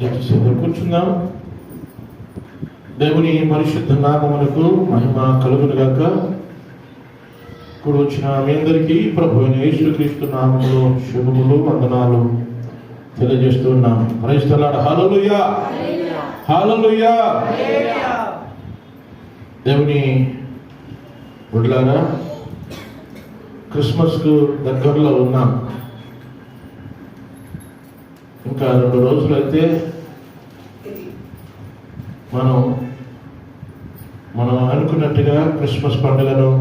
కూర్చుందాం. దేవుని పరిశుద్ధ నామమునకు మహిమ కలుగును గాక. ఇప్పుడు వచ్చిన మీ అందరికీ ప్రభు అయిన యేసుక్రీస్తు నామములో శుభములు వందనాలు తెలియజేస్తున్నాం. Praise the lord. Hallelujah, hallelujah. దేవుని బిడ్డలారా, క్రిస్మస్కు దగ్గరలో ఉన్నాం. ఇంకా 2 రోజులు అయితే మనం అనుకున్నట్టుగా క్రిస్మస్ పండుగను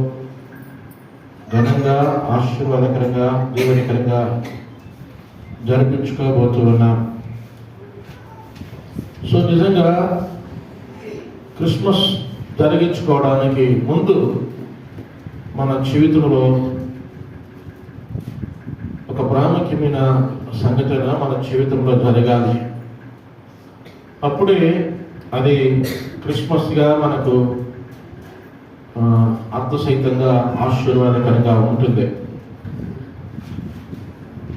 ఘనంగా, ఆశీర్వాదకరంగా, దీవెనకరంగా జరిపించుకోబోతూ ఉన్నాం. సో నిజంగా క్రిస్మస్ జరిగించుకోవడానికి ముందు మన జీవితంలో ఒక ప్రాముఖ్యమైన సంఘటన మన జీవితంలో జరగాలి. అప్పుడే అది క్రిస్మస్గా మనకు అర్థసహితంగా, ఆశీర్వాదకరంగా ఉంటుంది.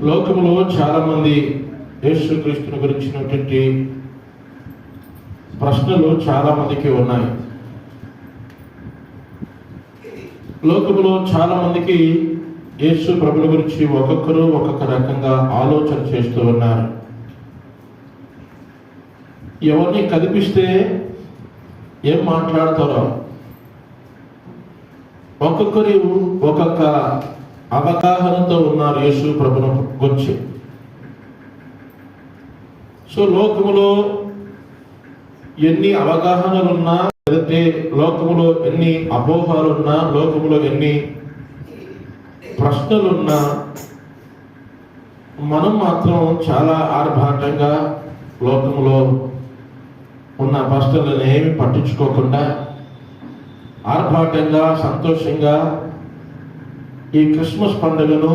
లోకంలో చాలామంది యేసుక్రీస్తుని గురించినటువంటి ప్రశ్నలు చాలామందికి ఉన్నాయి. లోకంలో చాలామందికి యేసు ప్రభుల గురించి ఒక్కొక్కరు ఒక్కొక్క రకంగా ఆలోచన చేస్తూ ఉన్నారు. ఎవరిని కదిపిస్తే ఏం మాట్లాడతారో, ఒక్కొక్కరు ఒక్కొక్క అవగాహనతో ఉన్నారు యేసు ప్రభుల గురించి. సో లోకములో ఎన్ని అవగాహనలున్నా, లేదంటే లోకములో ఎన్ని అపోహాలున్నా, లోకములో ఎన్ని ప్రశ్నలున్నా, మనం మాత్రం చాలా ఆర్భాటంగా లోకంలో ఉన్న ప్రశ్నలను ఏమి పట్టించుకోకుండా ఆర్భాటంగా, సంతోషంగా ఈ క్రిస్మస్ పండుగను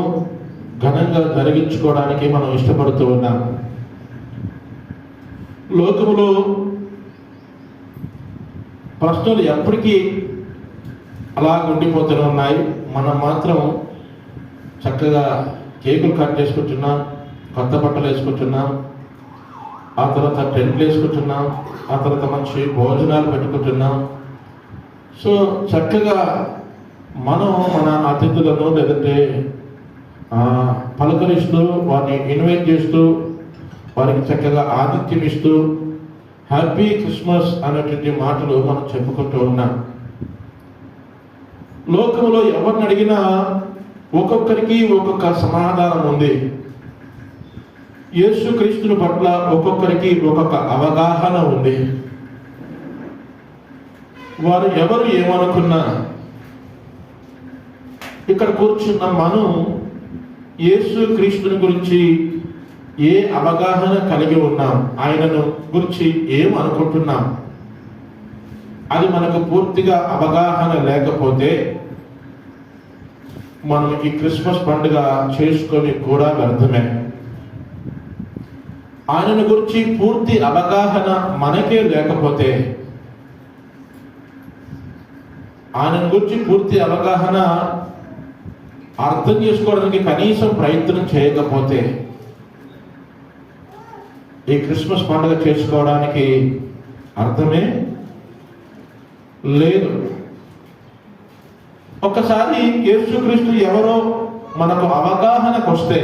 ఘనంగా జరిగించుకోవడానికి మనం ఇష్టపడుతూ ఉన్నాం. లోకములో ప్రశ్నలు ఎప్పటికీ అలా ఉండిపోతూనే ఉన్నాయి. మనం మాత్రం చక్కగా కేకులు కట్ చేసుకుంటున్నాం, కొత్త బట్టలు వేసుకుంటున్నాం, ఆ తర్వాత టెంట్లు వేసుకుంటున్నాం, ఆ తర్వాత మంచి భోజనాలు పెట్టుకుంటున్నాం. సో చక్కగా మనం మన అతిథులను లేదంటే పలకరిస్తూ, వారిని ఇన్వైట్ చేస్తూ, వారికి చక్కగా ఆతిథ్యం ఇస్తూ హ్యాపీ క్రిస్మస్ అనేటువంటి మాటలు మనం చెప్పుకుంటూ ఉన్నాం. లోకంలో ఎవరిని అడిగినా ఒక్కొక్కరికి ఒక్కొక్క సమాధానం ఉంది. యేసుక్రీస్తుని పట్ల ఒక్కొక్కరికి ఒక్కొక్క అవగాహన ఉంది. వారు ఎవరు ఏమనుకున్నా, ఇక్కడ కూర్చున్న మనం యేసుక్రీస్తుని గురించి ఏ అవగాహన కలిగి ఉన్నాం, ఆయనను గురించి ఏం అనుకుంటున్నాం, అది మనకు పూర్తిగా అవగాహన లేకపోతే మనం ఈ క్రిస్మస్ పండుగ చేసుకొని కూడా వ్యర్థమే. ఆయనను గురించి పూర్తి అవగాహన మనకే లేకపోతే, ఆయన గురించి పూర్తి అవగాహన అర్థం చేసుకోవడానికి కనీసం ప్రయత్నం చేయకపోతే ఈ క్రిస్మస్ పండుగ చేసుకోవడానికి అర్థమే లేదు. ఒకసారి యేసుక్రీస్తు ఎవరో మనకు అవగాహనకు వస్తే,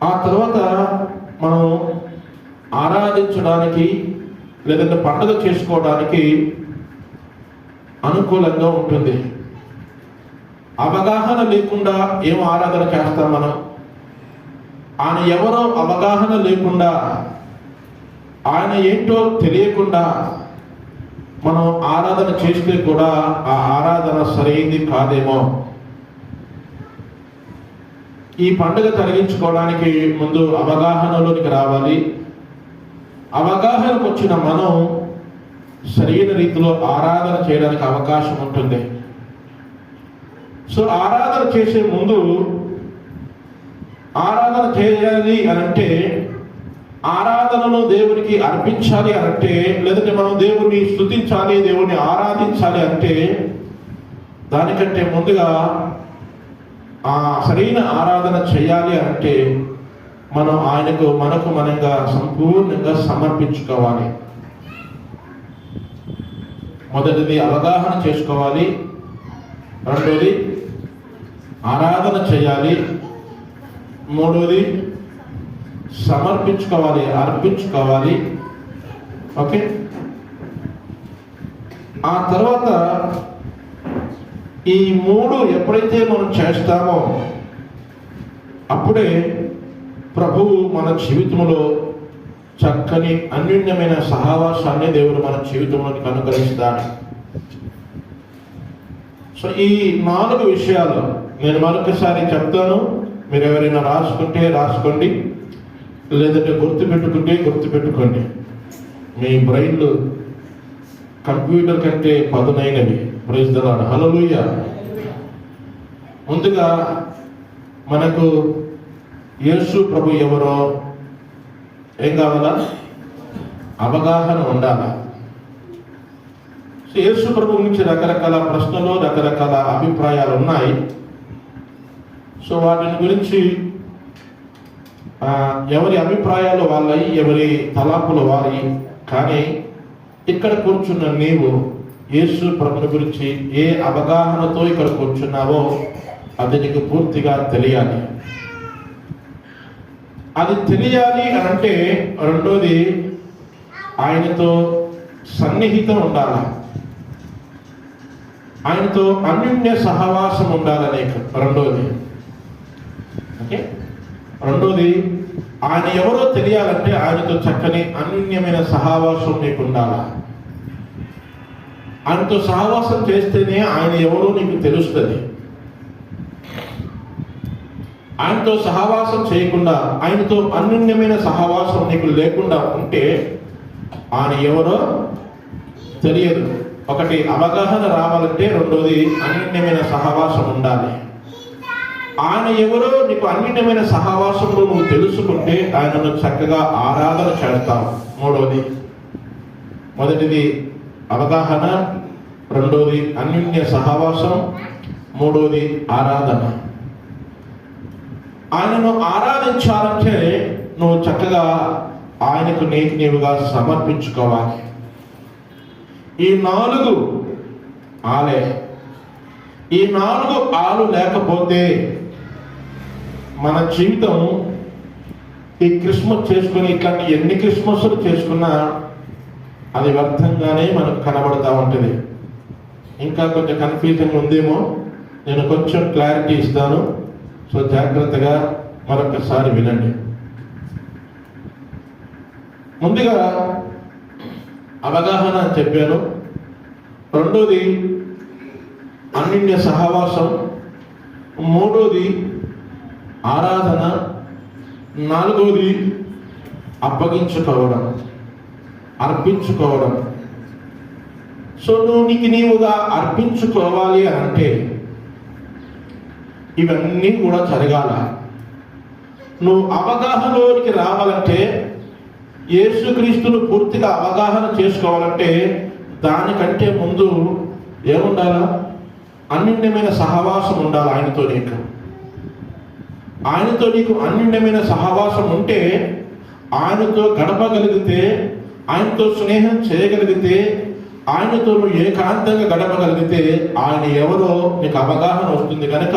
ఆ తర్వాత మనం ఆరాధించడానికి లేదంటే పండుగ చేసుకోవడానికి అనుకూలంగా ఉంటుంది. అవగాహన లేకుండా ఏం ఆరాధన చేస్తాం మనం? ఆయన ఎవరో అవగాహన లేకుండా, ఆయన ఏంటో తెలియకుండా మనం ఆరాధన చేస్తే కూడా ఆ ఆరాధన సరైనది కాదేమో. ఈ పండుగ కలిగించుకోవడానికి ముందు అవగాహనలోనికి రావాలి. అవగాహనకు వచ్చిన మనం సరైన రీతిలో ఆరాధన చేయడానికి అవకాశం ఉంటుంది. సో ఆరాధన చేసే ముందు, ఆరాధన చేయాలి అనంటే, ఆరాధనను దేవునికి అర్పించాలి అనంటే, లేదంటే మనం దేవుణ్ణి స్తుతించాలి, దేవుణ్ణి ఆరాధించాలి అంటే, దానికంటే ముందుగా ఆ సరైన ఆరాధన చేయాలి అంటే మనం మనకు మనంగా సంపూర్ణంగా సమర్పించుకోవాలి. మొదటిది అవగాహన చేసుకోవాలి, రెండోది ఆరాధన చేయాలి, మూడోది సమర్పించుకోవాలి, అర్పించుకోవాలి. ఓకే, ఆ తర్వాత ఈ మూడు ఎప్పుడైతే మనం చేస్తామో అప్పుడే ప్రభువు మన జీవితంలో చక్కని అన్యోన్యమైన సహవాసాన్ని దేవుడు మన జీవితంలోకి అనుగ్రహిస్తాడు. సో ఈ 4 విషయాలు నేను మరొకసారి చెప్తాను. మీరు ఎవరైనా రాసుకుంటే రాసుకోండి, లేదంటే గుర్తుపెట్టుకోండి. మీ బ్రెయిన్లు కంప్యూటర్ కంటే పదునైనవి. ప్రైజ్ ది లార్డ్, హల్లెలూయా. ముందుగా మనకు యేసు ప్రభు ఎవరో ఏం కావాలా? అవగాహన ఉండాలా. యేసు ప్రభు గురించి రకరకాల ప్రశ్నలు, రకరకాల అభిప్రాయాలు ఉన్నాయి. సో వాటిని గురించి ఎవరి అభిప్రాయాలు వాళ్ళవి, ఎవరి తలాపులు వారి. కానీ ఇక్కడ కూర్చున్న నీవు యేసు ప్రభుని గురించి ఏ అవగాహనతో ఇక్కడ కూర్చున్నావో అది నీకు పూర్తిగా తెలియాలి. అది తెలియాలి అని అంటే రెండోది ఆయనతో సన్నిహితం ఉండాలి, ఆయనతో అన్యోన్య సహవాసం ఉండాలనే రెండోది. ఓకే, రెండోది ఆయన ఎవరో తెలియాలంటే ఆయనతో చక్కని అన్యోన్యమైన సహవాసం నీకు ఉండాలా. ఆయనతో సహవాసం చేస్తేనే ఆయన ఎవరో నీకు తెలుస్తుంది. ఆయనతో సహవాసం చేయకుండా, ఆయనతో అన్యోన్యమైన సహవాసం నీకు లేకుండా ఉంటే ఆయన ఎవరో తెలియదు. ఒకటి అవగాహన రావాలంటే, రెండోది అన్యోన్యమైన సహవాసం ఉండాలి. ఆయన ఎవరో నీకు అన్యోన్యమైన సహవాసంలో నువ్వు తెలుసుకుంటే ఆయనను చక్కగా ఆరాధన చేస్తావు. మూడోది, మొదటిది అవగాహన, రెండోది అన్యోన్య సహవాసం, మూడోది ఆరాధన. ఆయనను ఆరాధించాలంటే నువ్వు చక్కగా ఆయనకు నీవుగా సమర్పించుకోవాలి. ఈ 4 ఆలే. ఈ 4 ఆలు లేకపోతే మన జీవితం ఈ క్రిస్మస్ చేసుకుని ఇట్లాంటి ఎన్ని క్రిస్మస్లు చేసుకున్నా అది వ్యర్థంగానే మనకు కనబడతా ఉంటుంది. ఇంకా కొంచెం కన్ఫ్యూజన్ ఉందేమో, నేను కొంచెం క్లారిటీ ఇస్తాను. సో జాగ్రత్తగా మరొకసారి వినండి. ముందుగా అవగాహన అని చెప్పాను, రెండోది అన్యోన్య సహవాసం, మూడోది ఆరాధన, నాలుగోది అప్పగించుకోవడం, అర్పించుకోవడం. సో నువ్వు నీవుగా అర్పించుకోవాలి అంటే ఇవన్నీ కూడా జరగాల. నువ్వు అవగాహనలోనికి రావాలంటే, యేసుక్రీస్తును పూర్తిగా అవగాహన చేసుకోవాలంటే దానికంటే ముందు ఏముండాలా? అన్యోన్యమైన సహవాసం ఉండాలి ఆయనతో నీకు. ఆయనతో నీకు అన్యోన్యమైన సహవాసం ఉంటే, ఆయనతో గడపగలిగితే, ఆయనతో స్నేహం చేయగలిగితే, ఆయనతో నువ్వు ఏకాంతంగా గడపగలిగితే ఆయన ఎవరో నీకు అవగాహన వస్తుంది. కనుక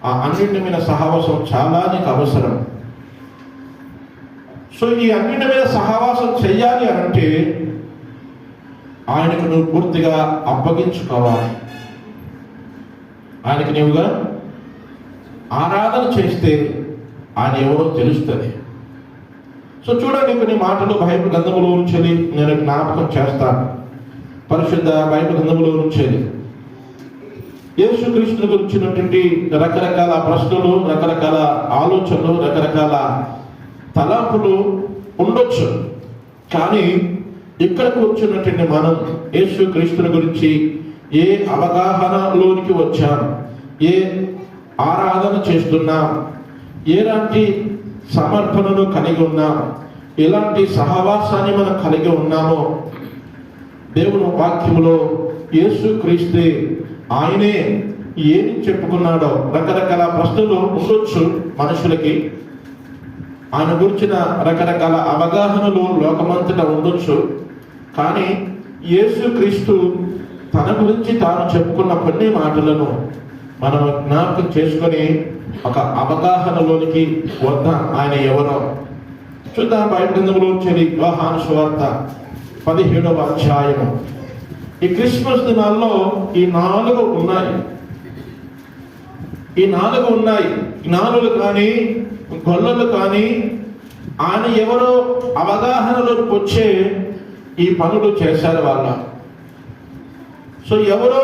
ఆ అన్యోన్యమైన సహవాసం చాలా నీకు అవసరం. సో ఈ అన్యోన్యమైన సహవాసం చెయ్యాలి అంటే ఆయనకు నువ్వు పూర్తిగా అప్పగించుకోవాలి. ఆయనకు నీవుగా ఆరాధన చేస్తే ఆయన ఎవరో తెలుస్తుంది. సో చూడండి, కొన్ని మాటలు బైబిల్ గ్రంథములో నుంచి నేను జ్ఞాపకం చేస్తాను. పరిశుద్ధ బైబిల్ గ్రంథములో నుంచి యేసుక్రీస్తుని గురించినటువంటి రకరకాల ప్రశ్నలు, రకరకాల ఆలోచనలు, రకరకాల తలంపులు ఉండొచ్చు. కానీ ఇక్కడికి వచ్చినటువంటి మనం యేసుక్రీస్తుని గురించి ఏ అవగాహనలోనికి వచ్చాం, ఏ ఆరాధన చేస్తున్నాం, ఎలాంటి సమర్పణను కలిగి ఉన్నాం, ఎలాంటి సహవాసాన్ని మనం కలిగి ఉన్నామో దేవుని వాక్యములో యేసుక్రీస్తే ఆయనే ఏమి చెప్పుకున్నాడో. రకరకాల ప్రశ్నలు ఉండొచ్చు మనుషులకి. ఆయన గురించిన రకరకాల అవగాహనలు లోకమంతటా ఉండొచ్చు. కానీ యేసుక్రీస్తు తన గురించి తాను చెప్పుకున్న కొన్ని మాటలను మనం జ్ఞాపకం చేసుకొని ఒక అవగాహనలోనికి వద్దాం. ఆయన ఎవరో చూద్దాం. బైబిల్ గ్రంథంలోంచి యోహాను సువార్త 17వ అధ్యాయము. ఈ క్రిస్మస్ దినాల్లో ఈ నాలుగు ఉన్నాయి. జ్ఞానులు కానీ గొల్లలు కానీ ఆయన ఎవరో అవగాహనలోకి వచ్చే ఈ పనులు చేశారు వాళ్ళ. సో ఎవరో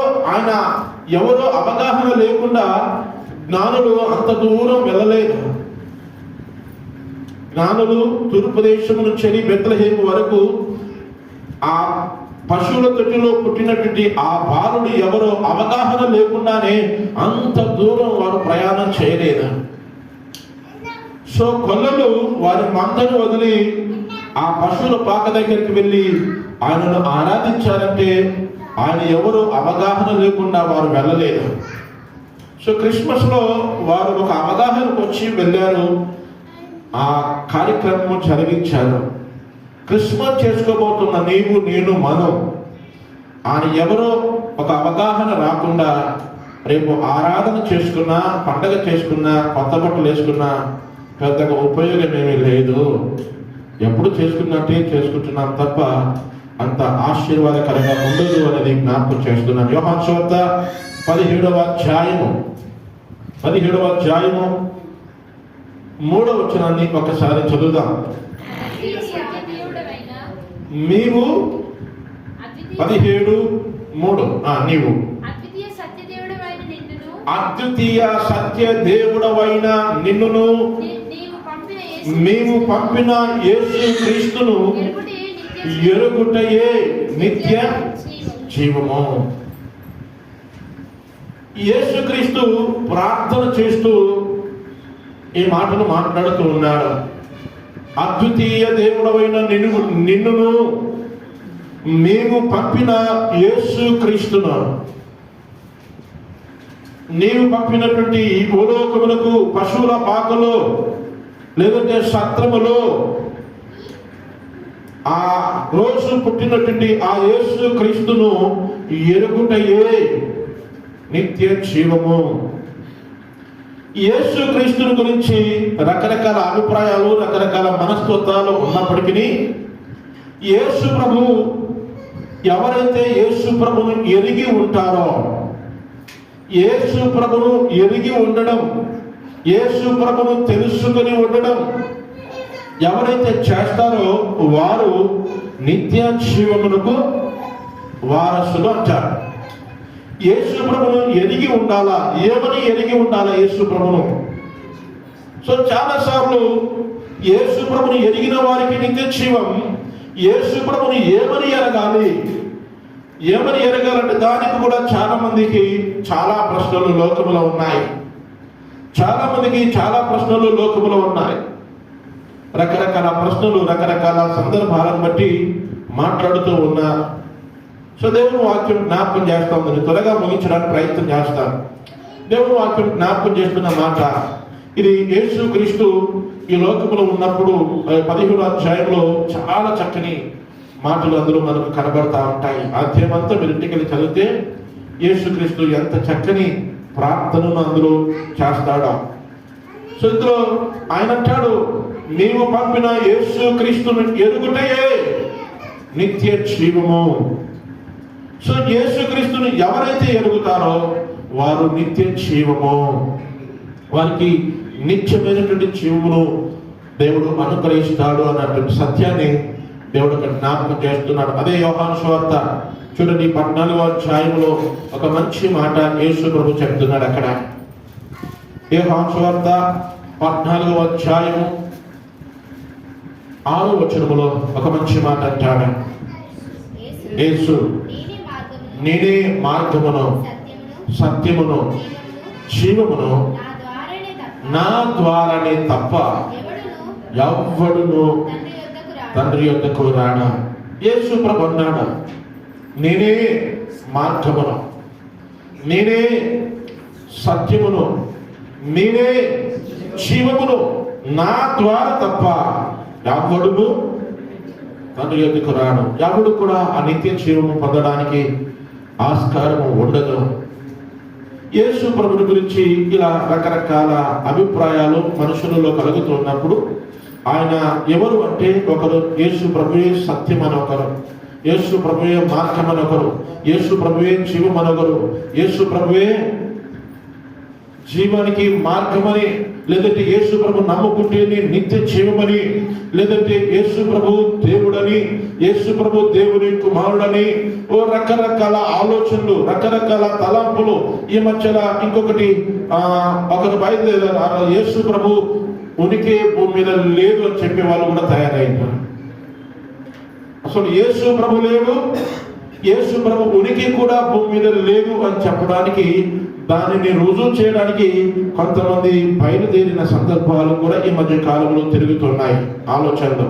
అవగాహన లేకుండా జ్ఞానులు అంత దూరం వెళ్ళలేదు. జ్ఞానులు తూర్పు దేశం నుంచి బెత్లెహేము వరకు ఆ పశువుల తొట్టిలో పుట్టినటువంటి ఆ బాలుడు ఎవరో అవగాహన లేకుండానే అంత దూరం వారు ప్రయాణం చేయలేదు. సో కొల్లలు వారి మందను వదిలి ఆ పశువుల పాక దగ్గరికి వెళ్ళి ఆయనను ఆరాధించారంటే ఆయన ఎవరో అవగాహన లేకుండా వారు వెళ్ళలేదు. సో క్రిస్మస్ లో వారు ఒక అవగాహనకు వచ్చి వెళ్ళారు, ఆ కార్యక్రమం జరిగించారు. క్రిస్మస్ చేసుకోబోతున్న నీవు నేను మనం ఆయన ఎవరో ఒక అవగాహన రాకుండా రేపు ఆరాధన చేసుకున్నా, పండగ చేసుకున్నా, కొత్త బట్టలు వేసుకున్నా పెద్దగా ఉపయోగం ఏమీ లేదు. ఎప్పుడు చేసుకున్నట్టే చేసుకుంటున్నాం తప్ప అంత ఆశీర్వాదకరంగా ఉండదు అనేది జ్ఞాపకం చేస్తున్నాను. యోహాను సువార్త 17వ అధ్యాయము 3వ వచనాన్ని ఒకసారి చదువుదాం. నీవు 17:3 నీవు అద్వితీయ సత్య దేవుడవైన నిన్నును మేము పంపిన యేసు క్రీస్తును ఎరుగుటయే నిత్య జీవము. యేసుక్రీస్తు ప్రార్థన చేస్తూ ఈ మాటలు మాట్లాడుతూ ఉన్నాడు. అద్వితీయ దేవుడవైన నిన్నును మేము పంపిన యేసుక్రీస్తును, నీవు పంపినటువంటి ఈ భూలోకములకు పశువుల పాకలో లేదంటే సత్రములో ఆ రోజు పుట్టినటువంటి ఆ యేసు క్రీస్తును ఎరుగుటయే నిత్య జీవము. యేసు క్రీస్తుని గురించి రకరకాల అభిప్రాయాలు, రకరకాల మనస్తత్వాలు ఉన్నప్పటికీ యేసు ప్రభు ఎవరైతే యేసు ప్రభును ఎరిగి ఉంటారో, యేసు ప్రభును ఎరిగి ఉండడం, యేసు ప్రభును తెలుసుకుని ఉండడం ఎవరైతే చేస్తారో వారు నిత్య జీవమునకు వారసులు అంటారు. యేసు ప్రభును ఎరిగి ఉండాలా. ఏమని ఎరిగి ఉండాలా యేసు ప్రభును? సో చాలా సార్లు యేసు ప్రభుని ఎరిగిన వారికి నిత్య జీవం. యేసు ప్రభుని ఏమని ఎరగాలి, ఏమని ఎరగాలంటే దానికి కూడా చాలా మందికి చాలా ప్రశ్నలు లోకములో ఉన్నాయి. చాలా మందికి చాలా ప్రశ్నలు లోకములో ఉన్నాయి. రకరకాల ప్రశ్నలు రకరకాల సందర్భాలను బట్టి మాట్లాడుతూ ఉన్నారు. సో దేవుని వాక్యం జ్ఞాపకం చేస్తా ఉందని త్వరగా ముగించడానికి ప్రయత్నం చేస్తాను. దేవుని వాక్యం జ్ఞాపకం చేస్తున్న మాట ఇది. యేసు క్రీస్తు ఈ లోకములో ఉన్నప్పుడు 17వ అధ్యాయంలో చాలా చక్కని మాటలు అందులో మనకు కనబడతా ఉంటాయి. అధ్యాయం అంతా మీరు ఇంటికి వెళ్ళి చదివితే యేసుక్రీస్తు ఎంత చక్కని ప్రార్థనను అందులో చేస్తాడో. సో ఇందులో ఆయన అంటాడు, నీవు పంపిన యేసు క్రీస్తును ఎరుగుటయే నిత్య జీవము. సో యేసుక్రీస్తుని ఎవరైతే ఎరుగుతారో వారు నిత్య జీవము, వారికి నిత్యమైనటువంటి జీవమును దేవుడు అనుగ్రహిస్తాడు అన్నటువంటి సత్యాన్ని దేవుడు జ్ఞాపకం చేస్తున్నాడు. అదే యోహాను సువార్త చూడండి 14వ అధ్యాయంలో ఒక మంచి మాట యేసు ప్రభు చెప్తున్నాడు. అక్కడ యోహాను సువార్త 14వ అధ్యాయము 6వ వచనములో ఒక మంచి మాట అంటాడు. యేసు నేనే మార్గమును సత్యమును జీవమును, నా ద్వారానే తప్ప ఎవ్వడును తండ్రి యొద్దకు రాడు. యేసు ప్రభు అన్నాడు, నేనే మార్గమును, నేనే సత్యమును, నేనే జీవమును. నా ద్వారా తప్ప ఎవడును తండ్రి యొద్దకు రాడు. ఎవడు కూడా ఆ నిత్య జీవము పొందడానికి ఆస్కారము ఉండదు. యేసు ప్రభుని గురించి ఇలా రకరకాల అభిప్రాయాలు మనుషులలో కలుగుతున్నప్పుడు ఆయన ఎవరు అంటే, ఒకరు యేసు ప్రభువే సత్యం అని ఒకరు, యేసు ప్రభువే మార్గం అని ఒకరు, యేసు ప్రభువే జీవం అని ఒకరు, యేసు ప్రభువే జీవానికి మార్గమని, లేదంటే యేసు ప్రభు నమ్ముకుంటేనే నిత్య జీవమని, లేదంటే యేసు ప్రభు దేవుడని, యేసు ప్రభు దేవుని కుమారుడని, ఓ రకరకాల ఆలోచనలు, రకరకాల తలంపులు. ఈ మధ్యలో ఇంకొకటి ఒకరు బయలుదేరారు, యేసు ప్రభు ఉనికి భూమి మీద లేదు అని చెప్పే వాళ్ళు కూడా తయారైనారు. అసలు యేసు ప్రభు లేడు, యేసు ప్రభు ఉనికి కూడా భూమి మీద లేదు అని చెప్పడానికి, దానిని రుజువు చేయడానికి కొంతమంది బయలుదేరిన సందర్భాలు కూడా ఈ మధ్య కాలంలో తిరుగుతున్నాయి ఆలోచనలు.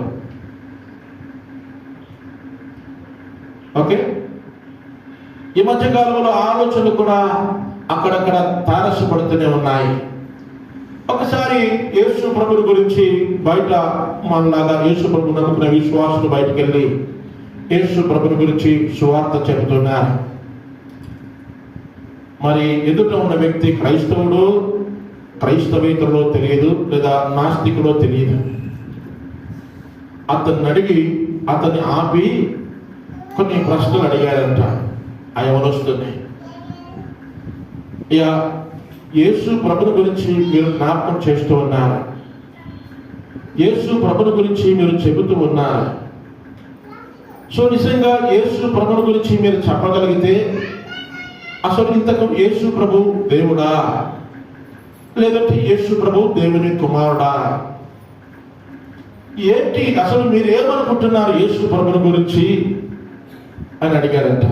ఓకే, ఈ మధ్య కాలంలో ఆలోచనలు కూడా అక్కడక్కడ తారసపడుతూనే ఉన్నాయి. ఒకసారి యేసు ప్రభుని గురించి బయట మనలాగా యేసు ప్రభు నమ్ముకున్న విశ్వాసులు బయటకు వెళ్ళి యేసు ప్రభుని గురించి సువార్త చెబుతున్నారు. మరి ఎదుట ఉన్న వ్యక్తి క్రైస్తవుడు, క్రైస్తవేతరులో తెలియదు, లేదా నాస్తికులో తెలియదు. అతన్ని అడిగి అతన్ని ఆపి కొన్ని ప్రశ్నలు అడిగారంట ఆ యవనస్తుని. ఇక యేసు ప్రభుని గురించి మీరు జ్ఞాపకం చేస్తూ ఉన్నారు, యేసు ప్రభుని గురించి మీరు చెబుతూ ఉన్నారు. సో నిజంగా యేసు ప్రభుని గురించి మీరు చెప్పగలిగితే అసలు ఇంతకు యేసు ప్రభు దేవుడా, లేదంటే యేసు ప్రభు దేవుని కుమారుడా, ఏంటి అసలు మీరు ఏమనుకుంటున్నారు యేసు ప్రభుని గురించి అని అడిగారంట.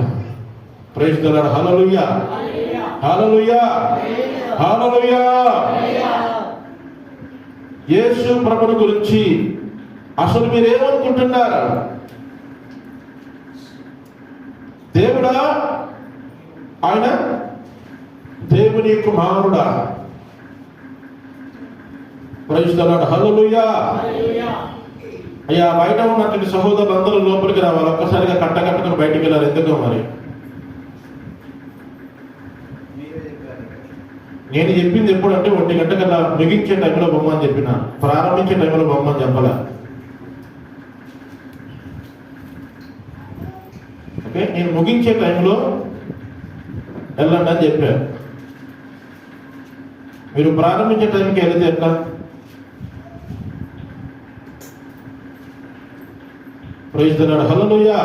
Praise the lord. Hallelujah, hallelujah, hallelujah. Yesu ప్రభుని గురించి అసలు మీరు ఏమనుకుంటున్నారు? దేవుడా, ఆయన దేవుని కుమారుడా? Praise the lord. హల్లెలూయా. అయ్యా, బయట ఉన్నటువంటి సహోదరులు అందరూ లోపలికి రావాలి. ఒక్కసారిగా కట్టకట్టుకుని బయటికి వెళ్ళారు. ఎందుకో మరి నేను చెప్పింది ఎప్పుడంటే 1 గంట కల్లా ముగించే టైంలో బొమ్మని చెప్పిన, ప్రారంభించే టైంలో బొమ్మని చెప్పాల. ఓకే, నేను ముగించే టైంలో వెళ్ళండి అని చెప్పారు. మీరు ప్రారంభించే టైంకి వెళితే ఎట్లా? Praise the lord. Hallelujah,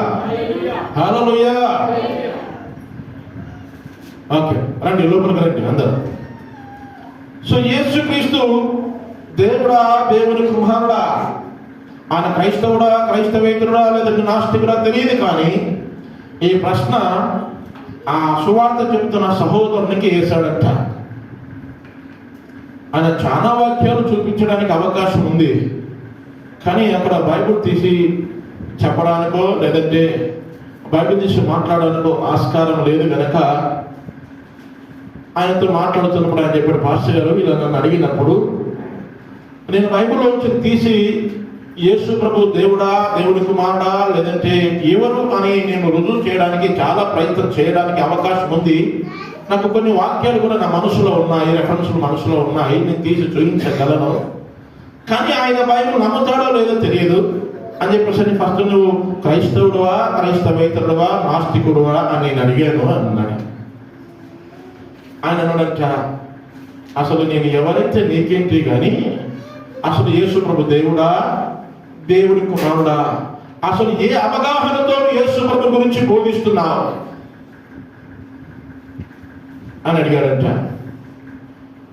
hallelujah. Okay, రండి లోపలికి రండి అందరూ. సో యేసుక్రీస్తు దేవుడా, దేవుని కుమారుడా, ఆయన క్రైస్తవుడా, క్రైస్తవేతరుడా, లేదంటే నాస్తికుడా తెలియదు. కానీ ఈ ప్రశ్న ఆ సువార్త చెబుతున్న సహోదరునికి వేశాడంట. ఆయన చాలా వాక్యాలు చూపించడానికి అవకాశం ఉంది, కానీ అక్కడ బైబిల్ తీసి చెప్పడానికో లేదంటే బైబిల్ తీసి మాట్లాడడానికో ఆస్కారం లేదు కనుక ఆయనతో మాట్లాడుతున్నప్పుడు ఆయన చెప్పాడు, పాస్టర్ గారు ఇలా నన్ను అడిగినప్పుడు నేను బైబిల్లో తీసి యేసు ప్రభు దేవుడా, దేవుడి కుమారుడా, లేదంటే ఎవరు అని నేను రుజువు చేయడానికి చాలా ప్రయత్నం చేయడానికి అవకాశం ఉంది. నాకు కొన్ని వాక్యాలు కూడా నా మనసులో ఉన్నాయి, రెఫరెన్స్లు మనసులో ఉన్నాయి, నేను తీసి చూపించగలను. కానీ ఆయన బైబిల్ నమ్ముతాడో లేదో తెలియదు అని చెప్పేసి ఫస్ట్ నువ్వు క్రైస్తవుడువా, క్రైస్తవేతరుడువా, నాస్తికుడువా అని నేను అడిగాను అన్నాడు. ఆయన అన్నాడంట, అసలు నేను ఎవరైతే నీకేంటి కానీ అసలు యేసు ప్రభు దేవుడా, దేవుడి కుమారుడా, అసలు ఏ అవగాహనతో యేసు ప్రభు గురించి బోధిస్తున్నావు అని అడిగాడంట.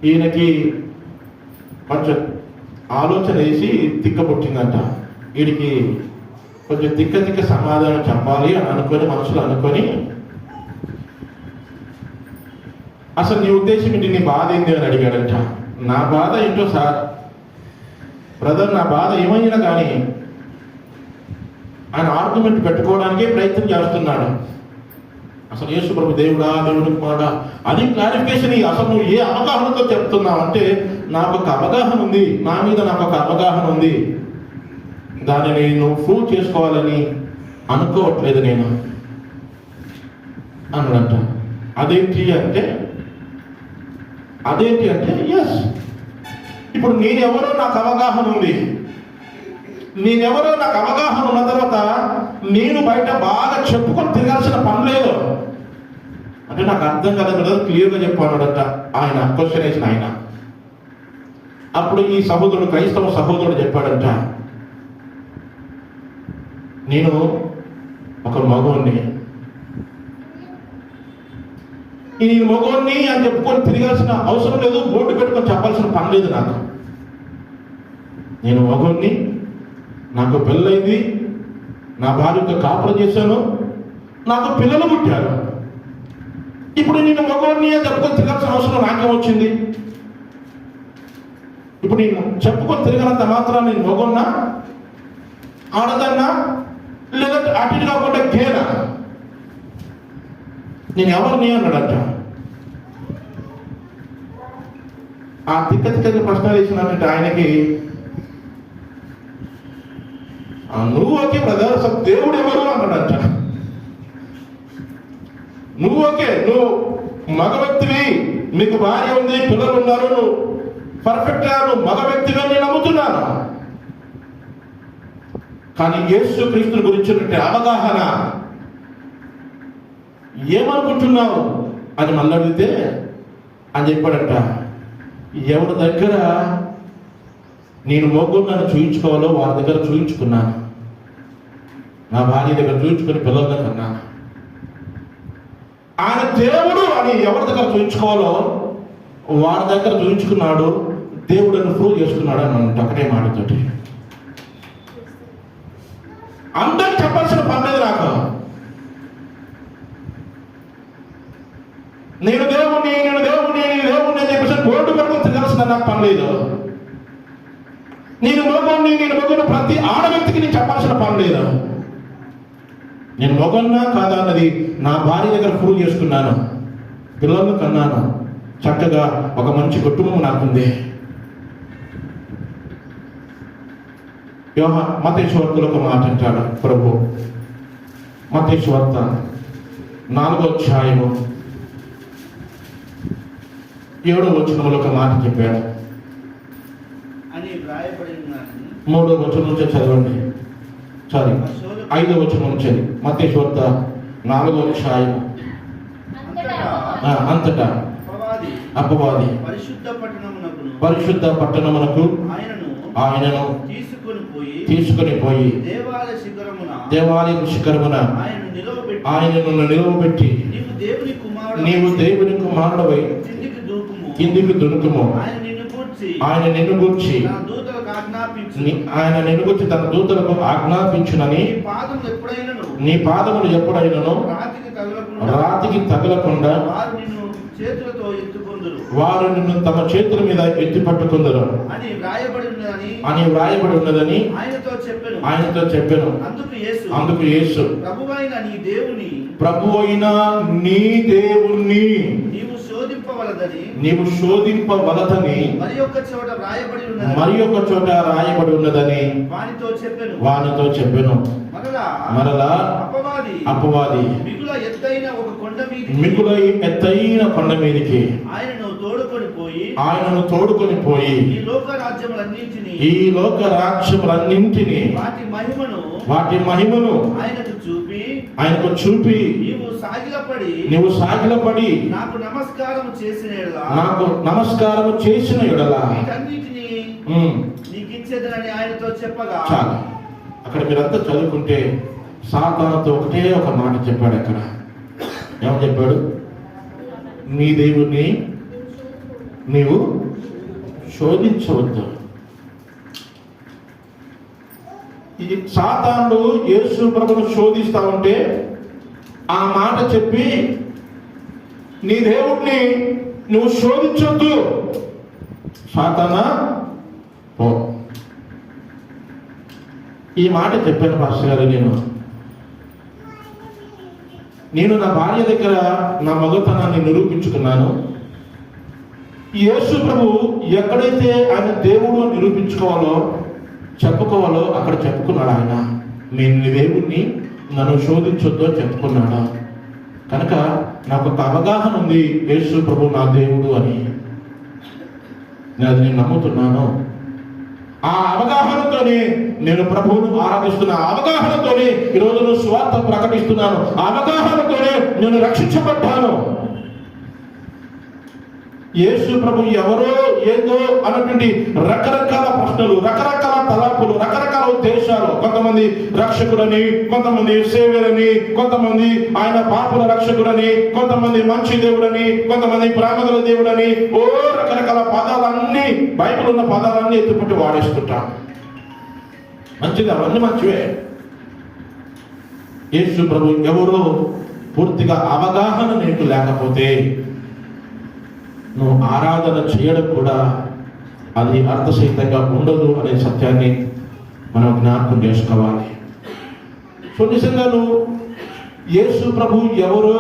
ఈయనకి కొంచెం ఆలోచన వేసి తిక్కబుట్టిందంట. వీడికి కొంచెం తిక్క సమాధానం చెప్పాలి అని అనుకొని మనసులో అనుకొని, అసలు నీ ఉద్దేశం ఏంటి, నీ బాధ ఏంటి అని అడిగాడంట. నా బాధ ఏంటో సార్, బ్రదర్, నా బాధ ఏమైనా కానీ ఆయన ఆర్గ్యుమెంట్ పెట్టుకోవడానికే ప్రయత్నం చేస్తున్నాడు. అసలు యేసు ప్రభు దేవుడా, దేవుడి కుమారుడా, అది క్లారిఫికేషన్. అసలు నువ్వు ఏ అవగాహనతో చెప్తున్నావు అంటే నాకు ఒక అవగాహన ఉంది, నా మీద నాకు ఒక అవగాహన ఉంది, దాన్ని నేను ప్రూవ్ చేసుకోవాలని అనుకోవట్లేదు నేను అన్నాడంట. అదేంటి అంటే ఎస్, ఇప్పుడు నేనెవరో నాకు అవగాహన ఉంది. నేనెవరో నాకు అవగాహన ఉన్న తర్వాత నేను బయట బాగా చెప్పుకొని తిరగాల్సిన పని లేదు అంటే నాకు అర్థం కాదు, క్లియర్గా చెప్పాడట ఆయన. క్వశ్చన్ వేసిన ఆయన. అప్పుడు ఈ సహోదరుడు, క్రైస్తవ సహోదరుడు చెప్పాడంట, నేను ఒక మగవాణ్ణి, ఈ మగవాణ్ణి అని చెప్పుకొని తిరగాల్సిన అవసరం లేదు, బోర్డు పెట్టుకొని చెప్పాల్సిన పని లేదు నాకు. నేను మగవాణ్ణి, నాకు పెళ్ళైంది, నా భార్యతో కాపురం చేశాను, నాకు పిల్లలు పుట్టారు. ఇప్పుడు నేను మగవాణ్ణి అని చెప్పుకొని తిరగాల్సిన అవసరం నాకేమొచ్చింది? ఇప్పుడు నేను చెప్పుకొని తిరగనంత మాత్రం నేను మగవాణ్ణా, ఆడదన్నా, లేదంటే అటు కాకుండా గేనా? నేను ఎవరిని అన్నాడంట. ఆ తిక్క ప్రశ్న వేసినట్టు ఆయనకి, నువ్వు ఓకే బ్రదర్, అసలు దేవుడు ఎవరు అన్నాడంట. నువ్వు ఓకే, నువ్వు మగ వ్యక్తివి, నీకు భార్య ఉంది, పిల్లలు ఉన్నారు, నువ్వు పర్ఫెక్ట్ గా నువ్వు మగ వ్యక్తిగా నేను నమ్ముతున్నాను. కానీ యేసు క్రీస్తుని గురించినట్టు అవగాహన ఏమనుకుంటున్నావు అని మళ్ళీ అడిగితే అని చెప్పాడంట, ఎవరి దగ్గర నేను మోగొన్నాను చూయించుకోవాలో వారి దగ్గర చూయించుకున్నాను, నా భార్య దగ్గర చూయించుకుని పిల్లల దగ్గర అన్నాను. ఆయన దేవుడు అని ఎవరి దగ్గర చూయించుకోవాలో వారి దగ్గర చూయించుకున్నాడు, దేవుడిని ప్రూవ్ చేసుకున్నాడు అని అన్నట్టు ఒకటే మాటతోటి. అందరికి చెప్పాల్సిన పని లేదు నాకు. నేను దేవుణ్ణి అని చెప్పేసి బోర్డు పెట్టుకుని తిరగాల్సిన నాకు పని లేదు. నేను మగోని ప్రతి ఆడ వ్యక్తికి నేను చెప్పాల్సిన పని లేదు. నేను మగన్నా కాదా అన్నది నా భార్య దగ్గర ప్రూవ్ చేసుకున్నాను, పిల్లలను కన్నాను, చక్కగా ఒక మంచి కుటుంబం నాకుంది. మత్తయి సువార్తలో ఒక మాట అంటాడు ప్రభు. మత్తయి సువార్త 4వ అధ్యాయము 7వ వచనంలో ఒక మాట చెప్పాడు. 3వ వచనం నుంచి చదవండి, 5వ వచనం నుంచి. మత్తయి సువార్త 4వ అధ్యాయము. అంతటా అపవాది పరిశుద్ధ పట్టణమునకు ఆయనను తీసుకొని పోయి దేవాలయ శిఖరమున ఆయనను నిలవబెట్టి, నీవు దేవుని కుమారుడవై కిందికి దునుకుము, ఆయన నిన్ను గూర్చి తన దూతలకు ఆజ్ఞాపించునని, నీ పాదములు ఎప్పుడైనను రాతికి తగలకుండా వారు నిన్ను తమ చేతుల మీద ఎత్తి పట్టుకుందరు అని వ్రాయబడి ఉన్నదని ఆయనతో చెప్పెను. అందుకు యేసు, ప్రభువైన నీ దేవుణ్ణి నీవు శోధింపవలదని మరి ఒక చోట రాయబడి ఉన్నదని వానితో చెప్పెను. మరలా అపవాది మిగుల ఎత్తైన కొండ మీదికి ఆయనను తోడుకొని పోయి ఈ లోక రాజ్యములన్నింటినీ వాటి మహిమను ఆయనకు చూపి నీవు సాగిలపడి నాకు నమస్కారము చేసిన యెడల నీకు ఇచ్చేదనని ఆయనతో చెప్పగా. చాలు, అక్కడ మీరంతా చదువుకుంటే సాతానుతో ఒకటే ఒక మాట చెప్పాడు. అక్కడ ఏమని చెప్పాడు? నీ దేవుణ్ణి నీవు శోధించవద్దు. ఈ సాతానుడు యేసు ప్రభువును శోధిస్తా ఉంటే ఆ మాట చెప్పి, నీ దేవుణ్ణి నువ్వు శోధించొద్దు సాతానా పో. ఈ మాట చెప్పాను పాస్టర్ గారు. నేను నా భార్య దగ్గర నా మగతనాన్ని నిరూపించుకున్నాను. యేసు ప్రభు ఎక్కడైతే ఆయన దేవుడు నిరూపించుకోవాలో చెప్పుకోవాలో అక్కడ చెప్పుకున్నాడు. ఆయన నేను దేవుణ్ణి, నన్ను శోధించొద్దో చెప్పుకున్నాడు. కనుక నాకు ఒక అవగాహన ఉంది, యేసు ప్రభు నా దేవుడు అని. నేను నమ్ముతున్నాను. ఆ అవగాహనతోనే నేను ప్రభువును ఆరాధిస్తున్నా. అవగాహనతోనే ఈరోజు నేను స్వార్థ ప్రకటిస్తున్నాను. అవగాహనతోనే నేను రక్షించబడ్డాను. యేసు ప్రభు ఎవరో ఏదో అన్నటువంటి రకరకాల ప్రశ్నలు, రకరకాల తలాపులు, రకరకాల ఉద్దేశాలు. కొంతమంది రక్షకుడని, కొంతమంది సేవ్యుడని, కొంతమంది ఆయన పాపుల రక్షకుడని, కొంతమంది మంచి దేవుడని, కొంతమంది ప్రేమగల దేవుడని, రకరకాల పదాలన్నీ, బైబిల్ ఉన్న పదాలన్నీ ఎత్తుకుంటూ వాడేస్తుంటాం. మంచిది, అవన్నీ మంచివే. యేసు ప్రభు ఎవరో పూర్తిగా అవగాహన నీకు లేకపోతే నువ్వు ఆరాధన చేయడం కూడా అది అర్థసహితంగా ఉండదు అనే సత్యాన్ని మనం జ్ఞాపకం చేసుకోవాలి. సో నిజంగా నువ్వు యేసు ప్రభు ఎవరో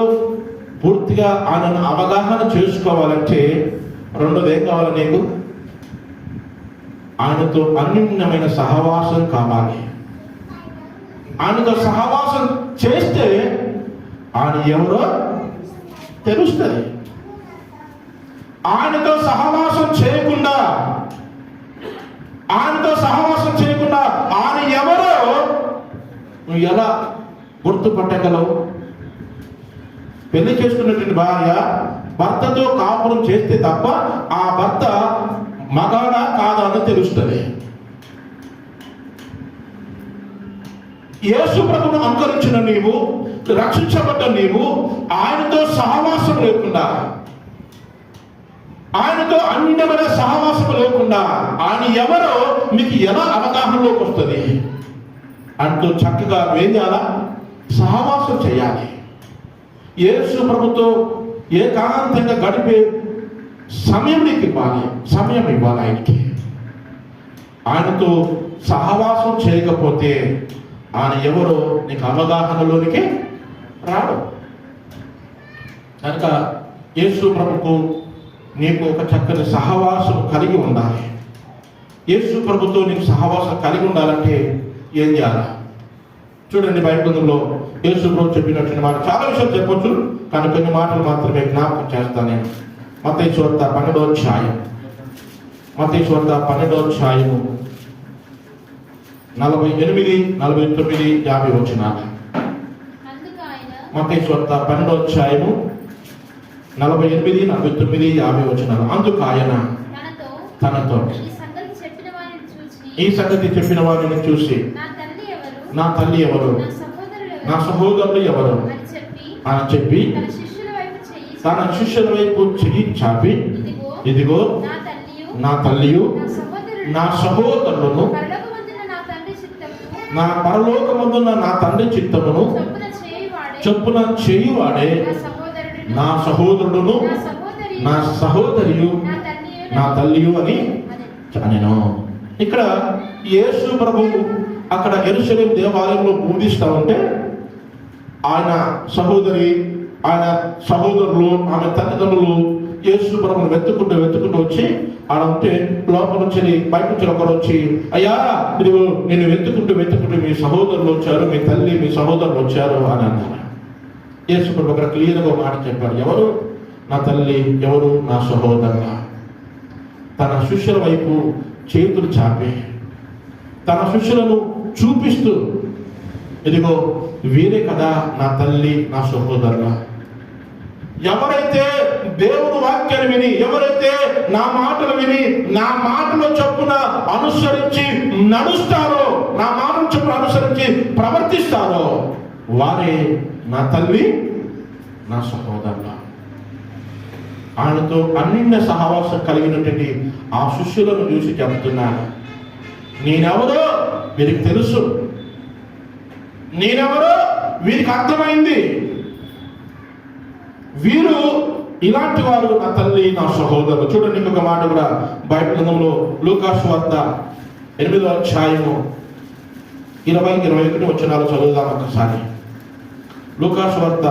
పూర్తిగా ఆయనను అవగాహన చేసుకోవాలంటే రెండోది ఏం కావాలి నీకు? ఆయనతో అన్యోన్యమైన సహవాసం కావాలి. ఆయనతో సహవాసం చేస్తే ఆయన ఎవరో తెలుస్తుంది. ఆయనతో సహవాసం చేయకుండా ఆయన ఎవరో నువ్వు ఎలా గుర్తుపట్టగలవు? పెళ్లి చేసుకున్నటువంటి భార్య భర్తతో కాపురం చేస్తే తప్ప ఆ భర్త మగాడా కాదా అని తెలుస్తుంది. యేసు ప్రభువును అనుకరించిన నీవు, రక్షించబడ్డ నీవు ఆయనతో సహవాసం లేకుండా, ఆయనతో అన్యమైన సహవాసం లేకుండా ఆయన ఎవరో మీకు ఎలా అవగాహనలోకి వస్తుంది? అంటూ చక్కగా ఏం చేయాలా? సహవాసం చేయాలి. యేసు ప్రభుతో ఏకాంతంగా గడిపే సమయం నీకు ఇవ్వాలి. సమయం ఇవ్వాలి ఆయనకి. ఆయనతో సహవాసం చేయకపోతే ఆయన ఎవరో నీకు అవగాహనలోనికి రాడు. కనుక యేసు ప్రభుకు నీకు ఒక చక్కని సహవాసం కలిగి ఉండాలి. యేసు ప్రభుతో నీకు సహవాసం కలిగి ఉండాలంటే ఏం చేయాలి? చూడండి, బైబిల్లో యేసు ప్రభు చెప్పినటువంటి మాట చాలా విషయాలు చెప్పొచ్చు, కానీ కొన్ని మాటలు మాత్రమే జ్ఞాపకం చేస్తాను నేను. మత్తయి సువార్త 12వ అధ్యాయం, మత్తయి సువార్త 12వ అధ్యాయము 48, 49, 50 వచనాలు. మత్తయి సువార్త 12వ అధ్యాయము 48, 49, 50 వచనాలు. అందుకు ఆయన తనతో ఈ సంగతి చెప్పిన వారిని చూసి నా తల్లి ఎవరు, నా సహోదరులు ఎవరు అని చెప్పి తన శిష్యుల వైపు చెయ్యి చాపి, ఇదిగో నా తల్లియు నా సహోదరులను, నా పరలోకమందున్న నా తండ్రి చిత్తమును చొప్పున చేయువాడే నా సహోదరుడును, నా సహోదరియు, నా తల్లియు అని నేను. ఇక్కడ యేసు ప్రభు అక్కడ యెరూషలేము దేవాలయంలో బోధిస్తా ఉంటే ఆయన సహోదరి, ఆయన సహోదరులు, ఆమె తల్లిదండ్రులు యేసు ప్రభుని వెతుకుంటూ వచ్చి ఆడ ఉంటే లోపల నుంచి బయట నుంచి ఒకరు వచ్చి, అయ్యా నేను వెతుకుంటూ మీ సహోదరులు వచ్చారు, మీ తల్లి మీ సహోదరులు వచ్చారు అని అన్నారు. యేసు ప్రభు అక్కడ క్లియర్గా మాట చెప్పాడు, ఎవరు నా తల్లి, ఎవరు నా సహోదరుల. తన శిష్యుల వైపు చేతులు చాపి తన శిష్యులను చూపిస్తూ, ఇదిగో వీరే కదా నా తల్లి, నా సహోదరుల. ఎవరైతే దేవుని వాక్యాన్ని విని, ఎవరైతే నా మాటలు విని, నా మాటలో చొప్పున అనుసరించి నడుస్తారో, నా మాటలు చొప్పున అనుసరించి ప్రవర్తిస్తారో వారే నా తల్లి, నా సహోదరుల. ఆయనతో అన్నిన్న సహవాసం కలిగినటువంటి ఆ శిష్యులను చూసి చెప్తున్నాను, నేనెవరో వీరికి తెలుసు, నేనెవరో వీరికి అర్థమైంది, వీరు ఇలాంటి వారు నా తల్లి, నా సహోదరులు. చూడండి, ఇంకొక మాట కూడా బైబిల్ గ్రంథంలో లూకా సువార్త 8వ అధ్యాయము 20, 21 వచనాలు చదువుదాం ఒకసారి. లూకా సువార్త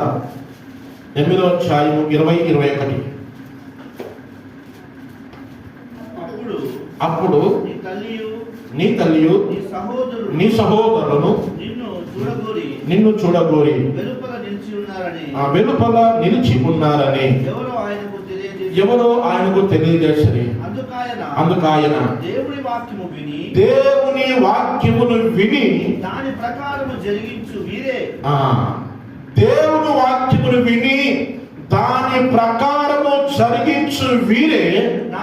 8వ అధ్యాయము 20, 21. అప్పుడు నీ తల్లియు నీ సహోదరులను నిన్ను చూడగోరి వెలుపల నిలిచి ఉన్నారని ఎవరో ఆయనకు తెలియజేసరి అందుకాయన దేవుని వాక్యమును విని దాని ప్రకారము జరిగించు వీరే దేవుని వాక్యమును విని దాని ప్రకారము జరిగించు వీరే నా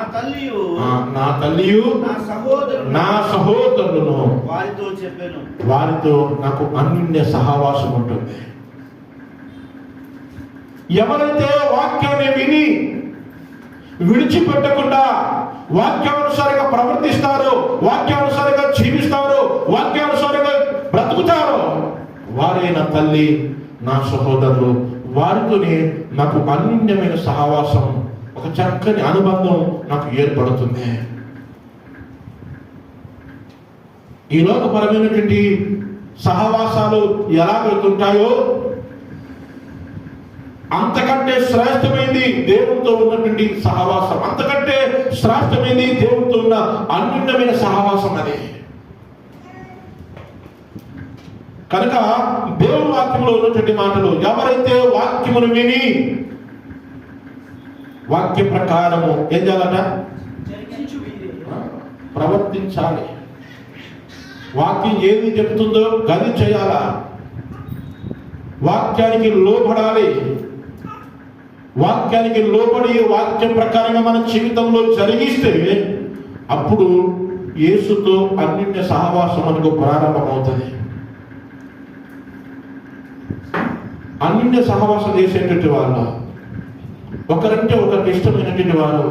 తల్లియు నా సహోదరులను వారితో నాకు అన్యోన్య సహవాసం ఉంటుంది. ఎవరైతే వాక్యాన్ని విని విడిచిపెట్టకుండా వాక్యానుసారంగా ప్రవర్తిస్తారో, వాక్యానుసారంగా జీవిస్తారో, వాక్యానుసారంగా బ్రతుకుతారో వారే నా తల్లి, నా సహోదరులు. వారితోనే నాకు అన్యోన్యమైన సహవాసం, ఒక చక్కని అనుబంధం నాకు ఏర్పడుతుంది. ఈ లోకపరమైనటువంటి సహవాసాలు ఎలా వెళ్తుంటాయో అంతకంటే శ్రేష్టమైంది దేవునితో ఉన్నటువంటి సహవాసం, అంతకంటే శ్రేష్టమైంది దేవునితో ఉన్న అన్యోన్యమైన సహవాసం. అది కనుక దేవుని వాక్యంలో ఉన్నటువంటి మాటలు, ఎవరైతే వాక్యమును విని వాక్య ప్రకారము ఏం చేయాలట? ప్రవర్తించాలి. వాక్యం ఏది చెబుతుందో గది చేయాలా, వాక్యానికి లోబడాలి. వాక్యానికి లోబడి వాక్యం ప్రకారంగా మన జీవితంలో జరిగిస్తే అప్పుడు యేసుతో అన్యోన్య సహవాసం మనకు ప్రారంభమవుతుంది. అన్యోన్య సహవాసం చేసేటువంటి వాళ్ళు ఒకరంటే ఒకరికి ఇష్టమైనటువంటి వారు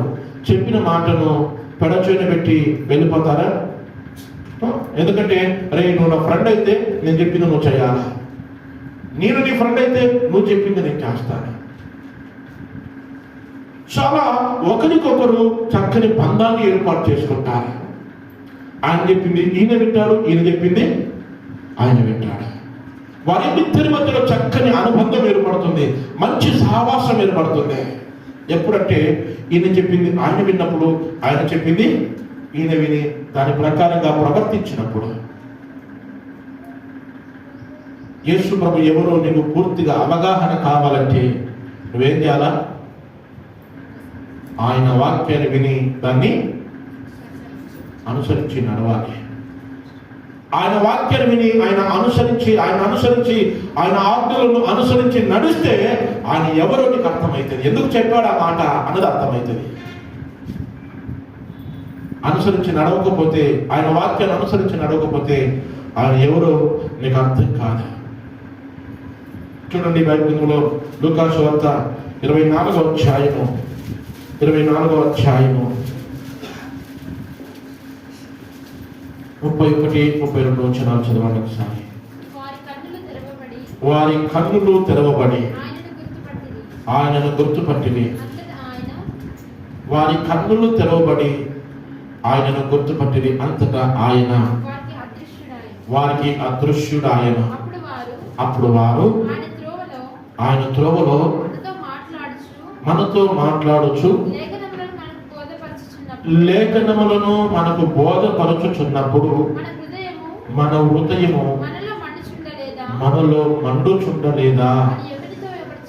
చెప్పిన మాటను పెడచోని పెట్టి వెళ్ళిపోతారా? ఎందుకంటే అరే నువ్వు నా ఫ్రెండ్ అయితే నేను చెప్పింది నువ్వు చేయాలా, నేను నీ ఫ్రెండ్ అయితే నువ్వు చెప్పింది నేను చేస్తాను. చాలా ఒకరికొకరు చక్కని బంధాన్ని ఏర్పాటు చేసుకుంటారు. ఆయన చెప్పింది ఈయన వింటాడు, ఈయన చెప్పింది ఆయన వింటాడు. వారిద్దరి మధ్యలో చక్కని అనుబంధం ఏర్పడుతుంది, మంచి సహవాసం ఏర్పడుతుంది. ఎప్పుడంటే ఈయన చెప్పింది ఆయన విన్నప్పుడు, ఆయన చెప్పింది ఈయన విని దాని ప్రకారంగా ప్రవర్తించినప్పుడు. యేసు ప్రభు ఎవరో నీకు పూర్తిగా అవగాహన కావాలంటే నువ్వేం చేయాలా? ఆయన వాక్యాన్ని విని దాన్ని అనుసరించి నడవాలి. ఆయన వాక్యాన్ని విని ఆయన అనుసరించి ఆయన ఆజ్ఞలను అనుసరించి నడిస్తే ఆయన ఎవరో నీకు అర్థమవుతుంది. ఎందుకు చెప్పాడు ఆ మాట అన్నది అర్థమవుతుంది. అనుసరించి నడవకపోతే, ఆయన వాక్యాన్ని అనుసరించి నడవకపోతే ఆయన ఎవరో నీకు అర్థం కాదు. చూడండి బైబిల్లో లూకా సువార్త 24వ అధ్యాయము 31-32 వచనాలు చదవండి ఒకసారి. వారి కన్నులు తెరవబడి ఆయనను గుర్తుపట్టిరి. వారి కన్నులు తెరవబడి ఆయనను గుర్తుపట్టిరి. అంతటా ఆయన వారికి అదృశ్యుడాయన. అప్పుడు వారు ఆయన త్రోవలో మనతో మాట్లాడుచు లేఖనములను మనకు బోధపరచుచున్నప్పుడు మన హృదయము మనలో మండుచుండలేదా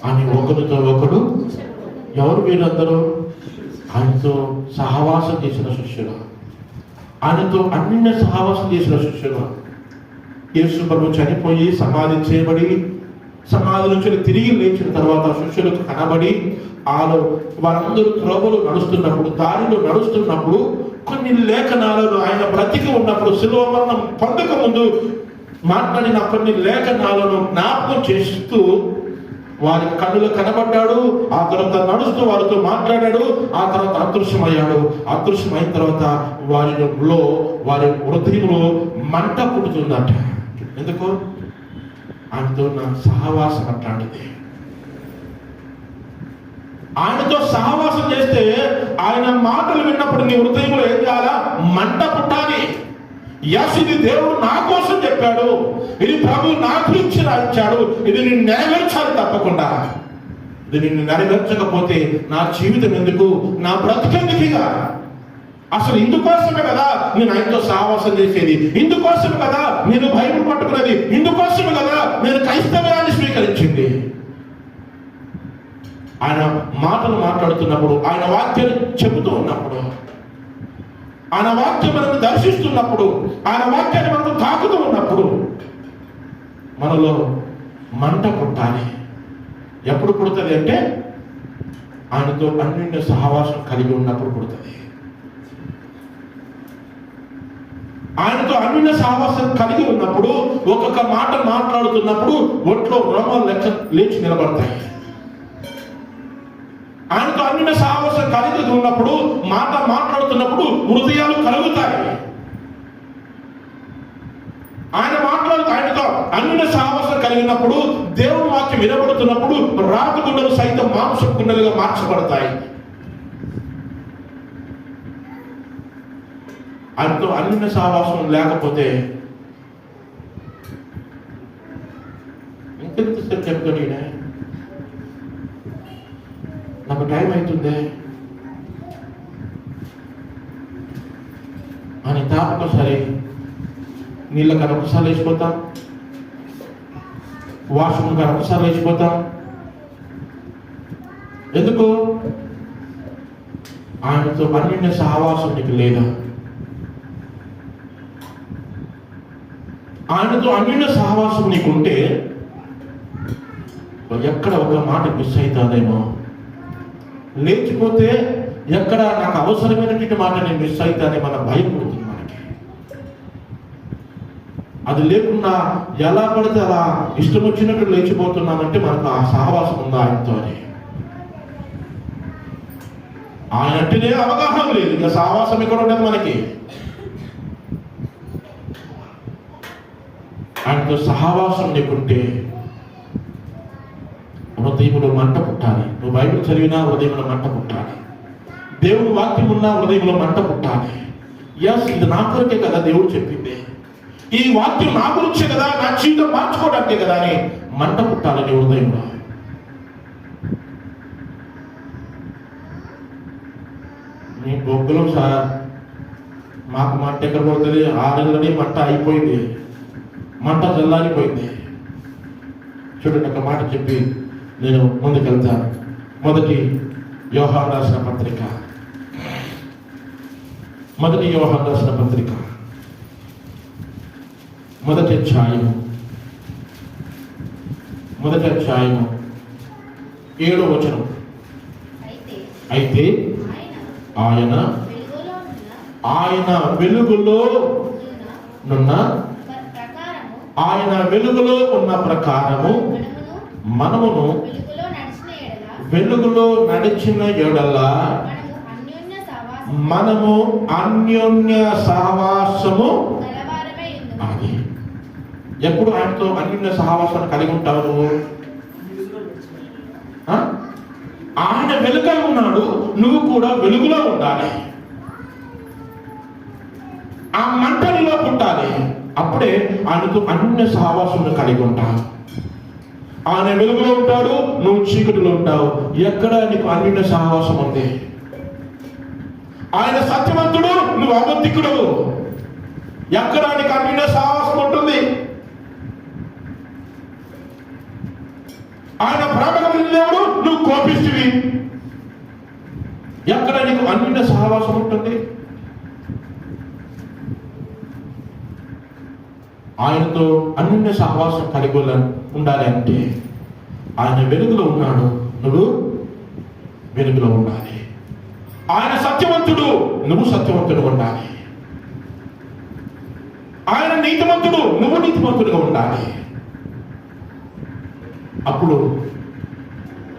అని ఒకరితో ఒకడు. ఎవరు వీరందరూ? ఆయనతో సహవాసం చేసిన శిష్యులు, ఆయనతో అన్య సహవాసం చేసిన శిష్యులు. యేసు ప్రభు చనిపోయి సమాధి చేయబడి సమాధి నుంచి తిరిగి లేచిన తర్వాత శిష్యులకు కనబడి వారందరూ త్రోవలు నడుస్తున్నప్పుడు, దారిలో నడుస్తున్నప్పుడు కొన్ని లేఖనాలను ఆయన బ్రతికి ఉన్నప్పుడు శిలువ మరణం పొందక ముందు మాట్లాడిన కొన్ని లేఖనాలను జ్ఞాపకం చేస్తూ వారి కన్నులు కనబడ్డాడు. ఆ తర్వాత నడుస్తూ వారితో మాట్లాడాడు. ఆ తర్వాత అదృశ్యమయ్యాడు. అదృశ్యమైన తర్వాత వారి హృదయంలో మంట పుడుతుందట. ఎందుకు? ఆయనతో నా సహవాసం అట్లాంటిది. ఆయనతో సహవాసం చేస్తే ఆయన మాటలు విన్నప్పుడు నీ హృదయంలో ఏం చేయాలా? మంట పుట్టాలి. ఇది దేవుడు నా కోసం చెప్పాడు, ఇది ప్రభు నా గురించి రాయించాడు, ఇది నిన్ను నెరవేర్చాలి. తప్పకుండా ఇది నిన్ను నెరవేర్చకపోతే నా జీవితం ఎందుకు, నా బ్రతుకెందుకుగా? అసలు ఇందుకోసమే కదా నేను ఆయనతో సహవాసం చేసేది, ఇందుకోసమే కదా నేను బైబిల్ పట్టుకున్నది, ఇందుకోసమే కదా నేను క్రైస్తవ్యాన్ని స్వీకరించింది. ఆయన మాటలు మాట్లాడుతున్నప్పుడు, ఆయన వాక్యాలు చెబుతూ ఉన్నప్పుడు, ఆయన వాక్యం మనకు దర్శిస్తున్నప్పుడు, ఆయన వాక్యాన్ని మనకు తాకుతూ ఉన్నప్పుడు మనలో మంట పుట్టాలి. ఎప్పుడు పుడుతుంది అంటే ఆయనతో అన్యోన్య సహవాసం కలిగి ఉన్నప్పుడు పుడుతుంది. ఆయనతో అన్యోన్య సహవాసం కలిగి ఉన్నప్పుడు ఒక్కొక్క మాట మాట్లాడుతున్నప్పుడు ఒంట్లో రోమాలు లేచి నిలబడతాయి. ఆయనతో అన్యోన్య సహవాసం కలిగి ఉన్నప్పుడు మాట మాట్లాడుతున్నప్పుడు హృదయాలు కలుగుతాయి. ఆయనతో అన్యోన్య సహవాసం కలిగినప్పుడు దేవుని వాక్యం వినబడుతున్నప్పుడు రాతి గుండెలు సైతం మాంసపు గుండెలుగా మార్చబడతాయి. ఆయనతో అన్యోన్య సహవాసం లేకపోతే ఇంకెంతసేపు చెప్తాను, నాకు టైం అవుతుంది అని తాపకోసారి నీళ్ళ కానీ ఒకసారి లేచిపోతాం, వాష్రూమ్ కానీ ఒకసారి లేచిపోతాం. ఎందుకు? ఆయనతో అన్యోన్య సహవాసం నీకు లేదా? ఆయనతో అన్యోన్య సహవాసం నీకుంటే ఎక్కడ ఒక మాట మిస్ అవుతాదేమో, లేచిపోతే ఎక్కడ నాకు అవసరమైనటువంటి మాట నేను మిస్ అవుతానే మన భయం పుడుతుంది మనకి. అది లేకుండా ఎలా పడితే అలా ఇష్టం వచ్చినట్టు లేచిపోతున్నామంటే మనకు ఆ సహవాసం ఉందా ఆయనతో అని. ఆయన అంటేనే అవగాహన లేదు, ఇక సహవాసం ఇక్కడ ఉండదు మనకి. ఆయనతో సహవాసం నీకుంటే హృదయంలో మంట పుట్టాలి. నువ్వు బైబిల్ చదివినా హృదయంలో మంట పుట్టాలి, దేవుడు వాక్యం ఉన్నా హృదయంలో మంట పుట్టాలి. ఎస్, ఇది నా కొరకే కదా దేవుడు చెప్పింది, ఈ వాక్యం నా గురించే కదా, నా జీవితం మార్చుకోవడానికే కదా అని మంట పుట్టాలి నీ హృదయంలో. మీ బొగ్గులు సార్ మాకు మంట ఎక్కడ పడుతుంది, 6 నెలలని మంట అయిపోయింది, మంట చల్లారిపోయింది. చూడండి, ఒక మాట చెప్పి నేను ముందుకెళ్తాను. మొదటి యోహాను రాసిన పత్రిక, మొదటి అధ్యాయము 7వ వచనం. అయితే ఆయన వెలుగులో ఉన్న ప్రకారము మనమును వెలుగులో నడిచిన ఎడల మనము అన్యోన్య సహవాసము. అది ఎప్పుడు ఆయనతో అన్యోన్య సహవాసాన్ని కలిగి ఉంటావు నువ్వు? ఆయన వెలుగులో ఉన్నాడు, నువ్వు కూడా వెలుగులో ఉండాలి. ఆ మంటలో పుట్టాలి. అప్పుడే ఆయనతో అన్యోన్య సహవాసం కలిగి ఉంటావు. ఆయన వెలుగులో ఉంటాడు, నువ్వు చీకటిలో ఉంటావు. ఎక్కడ నీకు అన్యోన్య సహవాసం ఉంది? ఆయన సత్యవంతుడు, నువ్వు అబద్ధికుడు. ఎక్కడ నీకు అన్యోన్య సహవాసం ఉంటుంది? ఆయన ప్రేమ కలిగిన దేవుడు, నువ్వు కోపిస్తువి. ఎక్కడ నీకు అన్యోన్య సహవాసం ఉంటుంది? ఆయనతో అన్యోన్య సహవాసం కలిగి ఉండాలి అంటే ఆయన వెలుగులో ఉన్నాడు, నువ్వు వెలుగులో ఉండాలి. ఆయన సత్యవంతుడు, నువ్వు సత్యవంతుడు ఉండాలి. ఆయన నీతిమంతుడు, నువ్వు నీతిమంతుడుగా ఉండాలి. అప్పుడు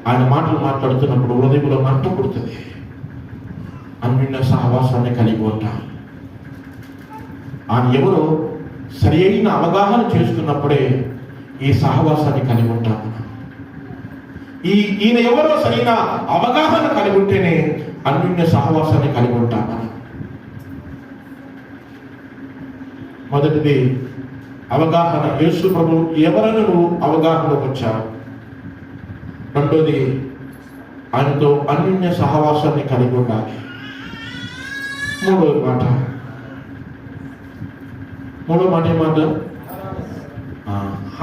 ఆయన మాటలు మాట్లాడుతున్నప్పుడు హృదయంలో మంట పుడుతుంది. అన్యోన్య సహవాసాన్ని కలిగి ఉంటాం. ఆయన ఎవరో సరి అయిన అవగాహన చేస్తున్నప్పుడే ఈ సహవాసాన్ని కలిగి ఉంటాం. ఈయన ఎవరో సరైన అవగాహన కలిగి ఉంటేనే అన్యోన్య సహవాసాన్ని కలిగి ఉంటాం. మొదటిది అవగాహన. యేసు ప్రభు ఎవరని నువ్వు అవగాహనలోకి వచ్చావు. రెండోది ఆయనతో అన్యోన్య సహవాసాన్ని కలిగి ఉండాలి. మూడో మాట ఏమాట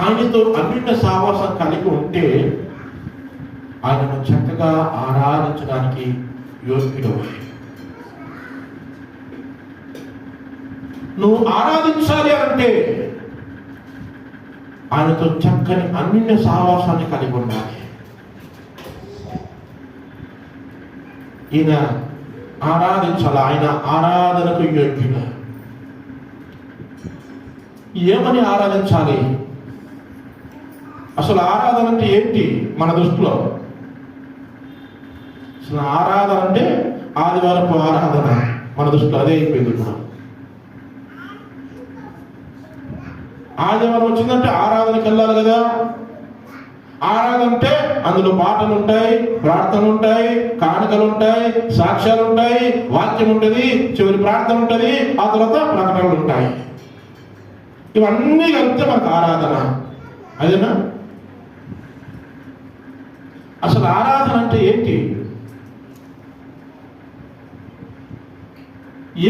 ఆయనతో అన్నింటి సావాసం కలిగి ఉంటే ఆయనను చక్కగా ఆరాధించడానికి యోగ్యుడు. నువ్వు ఆరాధించాలి అంటే ఆయనతో చక్కని అన్నింటి సావాసాన్ని కలిగి ఉండాలి. ఈయన ఆరాధించాలి, ఆయన ఆరాధనకు యోగ్యుడు. ఏమని ఆరాధించాలి? అసలు ఆరాధన అంటే ఏంటి మన దృష్టిలో? అసలు ఆరాధన అంటే ఆదివారపు ఆరాధన మన దృష్టిలో అదే అయిపోయింది. ఇప్పుడు ఆదివారం వచ్చిందంటే ఆరాధనకి వెళ్ళాలి కదా. ఆరాధన అంటే అందులో పాటలు ఉంటాయి, ప్రార్థనలు ఉంటాయి, కానుకలు ఉంటాయి, సాక్ష్యాలు ఉంటాయి, వాక్యం ఉంటుంది, చివరి ప్రార్థన ఉంటుంది, ఆ తర్వాత ప్రకటనలు ఉంటాయి. ఇవన్నీ కలిపితే మనకు ఆరాధన. అదేనా? అసలు ఆరాధన అంటే ఏంటి?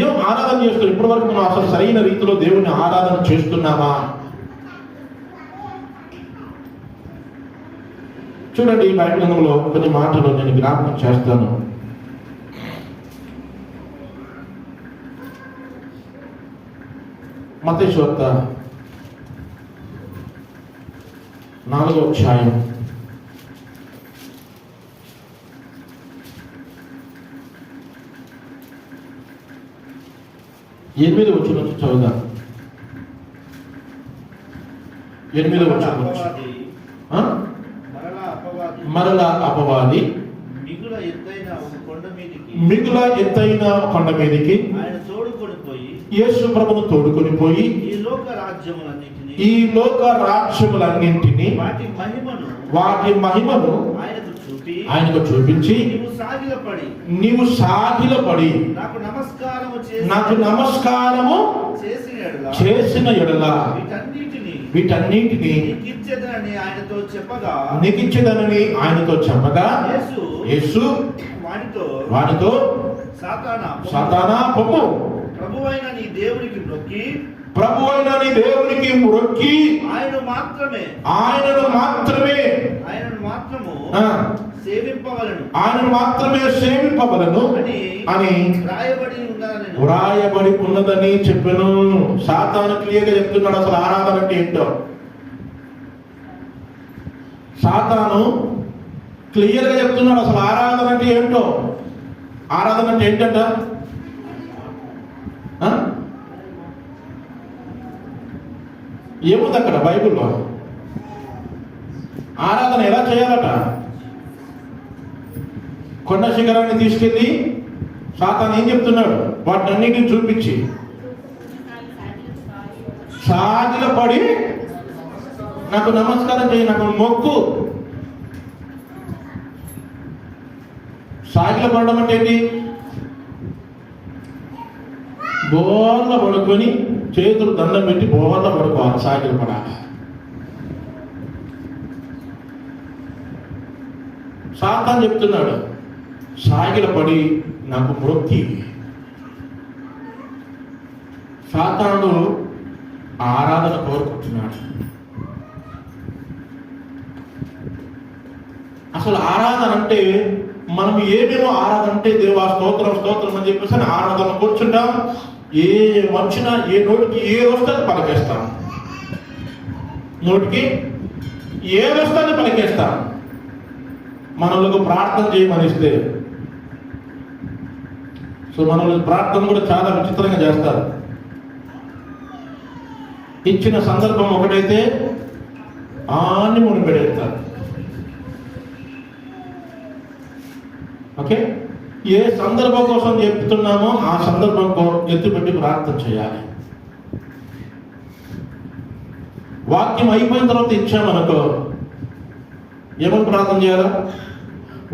ఏం ఆరాధన చేస్తున్నాం? ఇప్పటి వరకు మనం అసలు సరైన రీతిలో దేవుని ఆరాధన చేస్తున్నామా? చూడండి, ఈ బైబిల్ గ్రంథంలో కొన్ని మాటలు నేను జ్ఞాపకం చేస్తాను. మత్తయి సువార్త 4వ అధ్యాయం 8వ వచనం నుంచి చదువుదాం. 8వ వచనం నుంచి మరలా అపవాది మిగుల ఎత్తైన కొండ మీదికి యేసు ప్రభువును తోడుకొని పోయి ఈ లోక రాజ్యములన్నింటినీ వాటి మహిమను ఆయనకు చూపించి నీవు సాగిలపడి నాకు నమస్కారము చేసిన ఎడల వీటన్నిటిని నీకిచ్చేదనని ఆయనతో చెప్పగా యేసు వానితో సాతానా పొమ్ము, ప్రభువైన నీ దేవునికి మొక్కి ఆయనను మాత్రమే సేవింపవలను అని వ్రాయబడి ఉన్నదని చెప్పాను. సాతాను క్లియర్గా చెప్తున్నాడు అసలు ఆరాధన అంటే ఏంటో. సాతాను క్లియర్గా చెప్తున్నాడు అసలు ఆరాధన అంటే ఏంటో. ఆరాధన అంటే ఏంటంట? ఏముంది అక్కడ బైబిల్లో? ఆరాధన ఎలా చేయాలట? కొండ శిఖరాన్ని తీసుకెళ్ళి సాతాను ఏం చెప్తున్నాడు? వాటిని అన్నిటిని చూపించి సాగిలపడి నాకు నమస్కారం చేయి, నాకు మొక్కు. సాగిలపడడం అంటే ఏంటి? బోర్ల పడుకొని చేతులు దండం పెట్టి బోర్ల పడుకోవాలి, సాగిలపడాలి. సాతాను చెప్తున్నాడు సాగిలపడి నాకు మొక్కి. సాతానుడు ఆరాధన కోరుకుంటున్నాడు. అసలు ఆరాధన అంటే మనం ఏమేమో ఆరాధన అంటే దేవా స్తోత్రం స్తోత్రం అని చెప్పేసి ఆరాధన కూర్చుంటాం. ఏ వచ్చినా ఏ నోటికి ఏ వస్తే పలికేస్తాం, నోటికి ఏ వస్తే పలికేస్తాం. మనలకు ప్రార్థన చేయమనిస్తే సో మనల్ని ప్రార్థన కూడా చాలా విచిత్రంగా చేస్తారు. ఇచ్చిన సందర్భం ఒకటైతే ఆన్ని ముని పెడేస్తారు. ఓకే, ఏ సందర్భం కోసం చెప్తున్నామో ఆ సందర్భం ఎత్తుపెట్టి ప్రార్థన చేయాలి. వాక్యం అయిపోయిన తర్వాత ఇచ్చామనుకో ఏమని ప్రార్థన చేయాలా?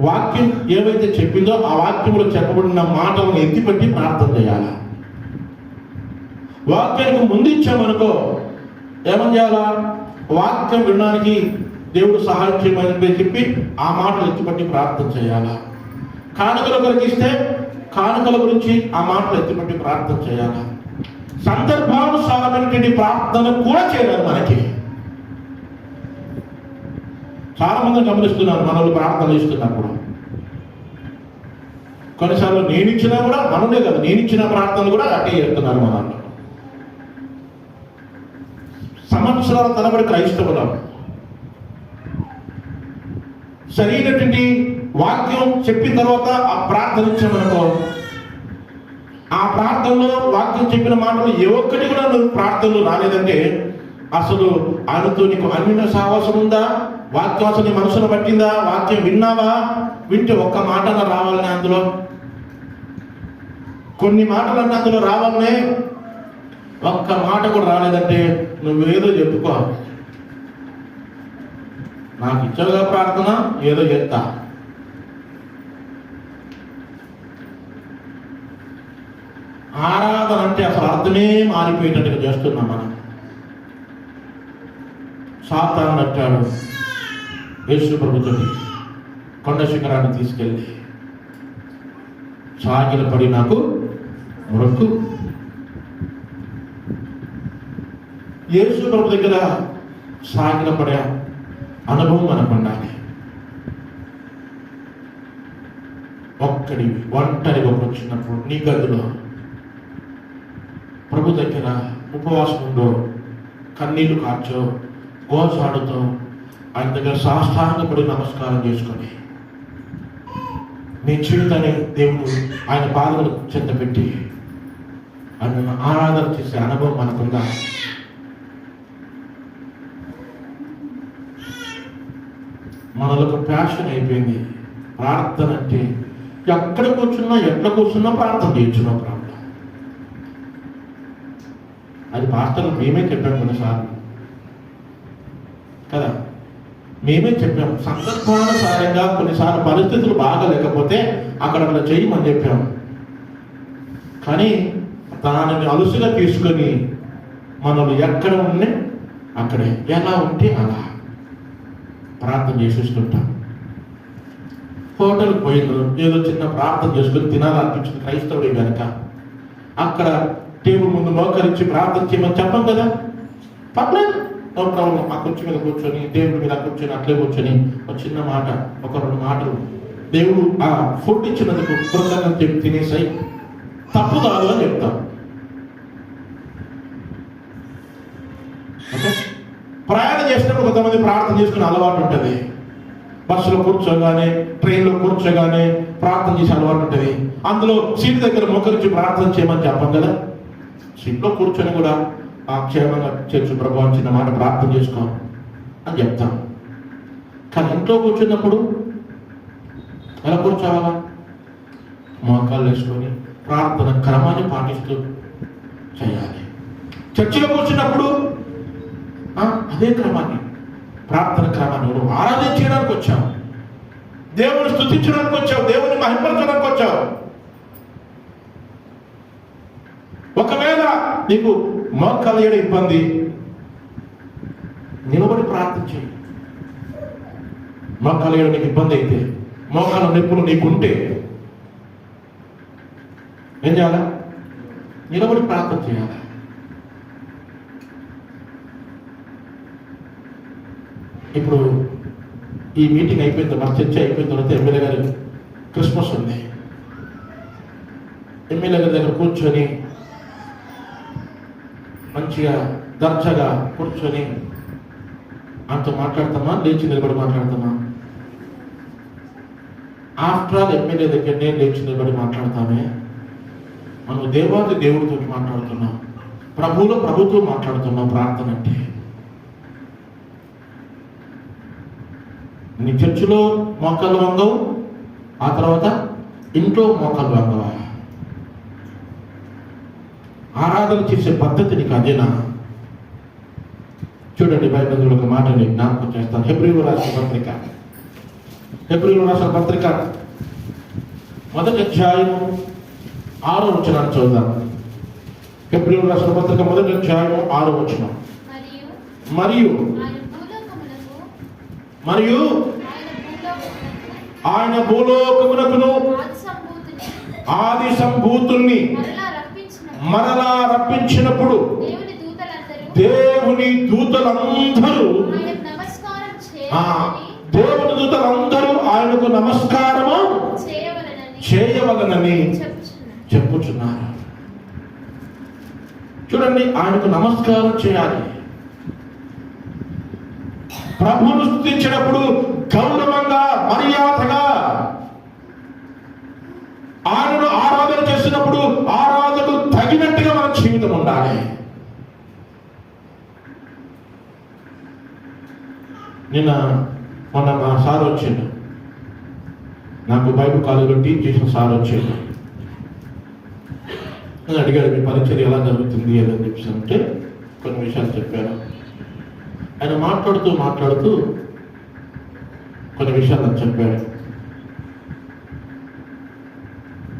వాక్యం ఏవైతే చెప్పిందో ఆ వాక్యంలో చెప్పబడిన మాటలను ఎత్తిపెట్టి ప్రార్థన చేయాలి. వాక్యానికి ముందు ఇచ్చామనుకో ఏమని చేయాలా? వాక్యం వినడానికి దేవుడు సహాయం చేయమని చెప్పి ఆ మాటలు ఎత్తిపెట్టి ప్రార్థన చేయాలా. కానుకలు ఒకరికి ఇస్తే కానుకల గురించి ఆ మాటలు ఎత్తిపెట్టి ప్రార్థన చేయాలి. సందర్భానుసారమైనటువంటి ప్రార్థన కూడా చేయాలి. మనకి చాలా మంది గమనిస్తున్నారు, మనల్ని ప్రార్థన ఇస్తున్నప్పుడు కొన్నిసార్లు నేను ఇచ్చినా కూడా మనదే కదా, నేను ఇచ్చిన ప్రార్థన కూడా అట్టే చేస్తున్నారు. మనల్ని సంవత్సరాల తరబడి క్రైస్తవులం సరైనటువంటి వాక్యం చెప్పిన తర్వాత ఆ ప్రార్థన ఇచ్చామనుకో, ఆ ప్రార్థనలో వాక్యం చెప్పిన మాటలు ఏ ఒక్కటి కూడా నువ్వు ప్రార్థనలు రాలేదంటే అసలు ఆయనతో నీకు అన్నిన సాహసం ఉందా? వాక్యం అసలు నీ మనసును పట్టిందా? వాక్యం విన్నావా? వింటే ఒక్క మాట రావాలని అందులో, కొన్ని మాటలన్నీ అందులో రావాలనే, ఒక్క మాట కూడా రాలేదంటే నువ్వేదో చెప్పుకో, నాకు ఇచ్చగా ప్రార్థన ఏదో చెప్తా. ఆరాధన అంటే అసలు అర్థమే మారిపోయేటట్టుగా చేస్తున్నాం మనం. సాతాను అంటాడు యేసు ప్రభువుని కొండ శిఖరాన్ని తీసుకెళ్ళి, సాగిల పడి నాకు మొక్కు. యేసు ప్రభు దగ్గర సాగిల పడే అనుభవం మనకు ఉండాలి. ఒంటరిగా వచ్చినప్పుడు నీ గదిలో ప్రభు దగ్గర ఉపవాసం ఉందో, కన్నీళ్లు కార్చో, గోసాడుతో ఆయన దగ్గర సాష్టాంగపడి నమస్కారం చేసుకొని నీ జీవితాన్ని దేవుడు ఆయన పాదములకు చెంత పెట్టి ఆయన ఆరాధన చేసే అనుభవం మనకుందా? మనలకు ప్యాషన్ అయిపోయింది. ప్రార్థన అంటే ఎక్కడ కూర్చున్నా ఎట్లా కూర్చున్నా ప్రార్థన చేయించున్నాం. ప్రార్థన అది పాస్టర్లు మేమే చెప్పాం కొన్నిసార్లు కదా, మేమే చెప్పాం. సందర్భానుసారంగా కొన్నిసార్లు పరిస్థితులు బాగా లేకపోతే అక్కడ చేయమని చెప్పాం. కానీ దానిని అలుసుగా తీసుకొని మనల్ని ఎక్కడ ఉంటే అక్కడే, ఎలా ఉంటే అలా ప్రార్థన చేసేస్తుంటాం. హోటల్కి పోయిందో ఏదో చిన్న ప్రార్థన చేసుకొని తినాలనిపించింది క్రైస్తవుడే కనుక అక్కడ టేబుల్ ముందు మోకరించి ప్రార్థన చేయమని చెప్పం కదా, పర్లేదు, నో ప్రాబ్లం. ఆ కుర్చీ మీద కూర్చొని, దేవుడి మీద కూర్చొని, అట్లే కూర్చొని ఒక చిన్న మాట, ఒక 2 మాటలు దేవుడు ఆ ఫుడ్ ఇచ్చినందుకు కృతజ్ఞత చెప్పి తినేసాయి, తప్పు కాదు అని చెప్తాం. ఓకే, ప్రయాణం చేసినప్పుడు కొంతమంది ప్రార్థన చేసుకునే అలవాటు ఉంటుంది. బస్సులో కూర్చోగానే, ట్రైన్లో కూర్చోగానే ప్రార్థన చేసే అలవాటు ఉంటుంది. అందులో సీట్ దగ్గర మోకరించి ప్రార్థన చేయమని చెప్పం కదా. సీట్లో కూర్చొని కూడా ఆ క్షేమంగా చేర్చు ప్రభావం చిన్న మాట ప్రార్థన చేసుకో అని చెప్తాం. కానీ ఇంట్లో కూర్చున్నప్పుడు ఎలా కూర్చోవాలా? మోకాళ్ళు వేసుకొని ప్రార్థన క్రమాన్ని పాటిస్తూ చేయాలి. చర్చిలో కూర్చున్నప్పుడు అదే క్రమాన్ని, ప్రార్థన క్రమాన్ని, నువ్వు ఆరాధన చేయడానికి వచ్చావు, దేవుని స్తుతించడానికి వచ్చావు, దేవుని మహిమపరచడానికి వచ్చావు. ఒకవేళ నీకు మోకాలు వేయడం ఇబ్బంది, నిలబడి ప్రార్థన చేయి. మోకాలు వేయడం నీకు ఇబ్బంది అయితే, మోకాల నొప్పులు నీకుంటే ఏం చేయాలా? నిలబడి ప్రార్థన చేయాలి. ఇప్పుడు ఈ మీటింగ్ అయిపోయిన తర్వాత, చర్చ అయిపోయిన తర్వాత ఎమ్మెల్యే గారు క్రిస్మస్ ఉంది, ఎమ్మెల్యే గారి దగ్గర కూర్చొని మంచిగా దర్జాగా కూర్చొని అంత మాట్లాడతామా, లేచి నిలబడి మాట్లాడతామా? ఆఫ్టర్ ఆల్ ఎమ్మెల్యే దగ్గర నేను లేచి నిలబడి మాట్లాడతామే. మనం దేవాది దేవుడితో మాట్లాడుతున్నాం, ప్రభువులో ప్రభుతో మాట్లాడుతున్నాం. ప్రార్థన అంటే నీ చర్చిలో మోకాలు వంగవు, ఆ తర్వాత ఇంట్లో మోకాలు వంగవా? ఆరాధన చేసే పద్ధతి నీకు అదేనా? చూడండి, బైబిల్లో ఒక మాట నేను జ్ఞాపకం చేస్తాను. హెబ్రీయులు రాసిన పత్రిక, హెబ్రీయులు రాసిన పత్రిక 1వ అధ్యాయము 6వ వచనాన్ని చూద్దాం. హెబ్రీయులు రాసిన పత్రిక 1వ అధ్యాయము 6వ వచనం. మరియు ఆయన భూలోకమునకును ఆది సంభూతుల్ని మరలా రప్పించినప్పుడు దేవుని దూతలందరూ ఆయనకు నమస్కారము చేయవలనని చెప్పుచున్నారు. చూడండి, ఆయనకు నమస్కారం చేయాలి. ప్రభువును స్తుతించినప్పుడు గౌరవంగా, మర్యాదగా, ఆయనను ఆరాధన చేసినప్పుడు ఆరాధనకు తగినట్టుగా మన జీవితం ఉండాలి. మొన్న మా సార్ వచ్చిండు, నాకు బైబిల్ కాలేజీలో టీచ్ చేసిన సార్ వచ్చిండు. నేను అడిగాడు, మీ పరిచయం ఎలా జరుగుతుంది అని చెప్పి అంటే కొన్ని విషయాలు చెప్పాను. ఆయన మాట్లాడుతూ కొన్ని విషయాలు నాకు చెప్పాడు.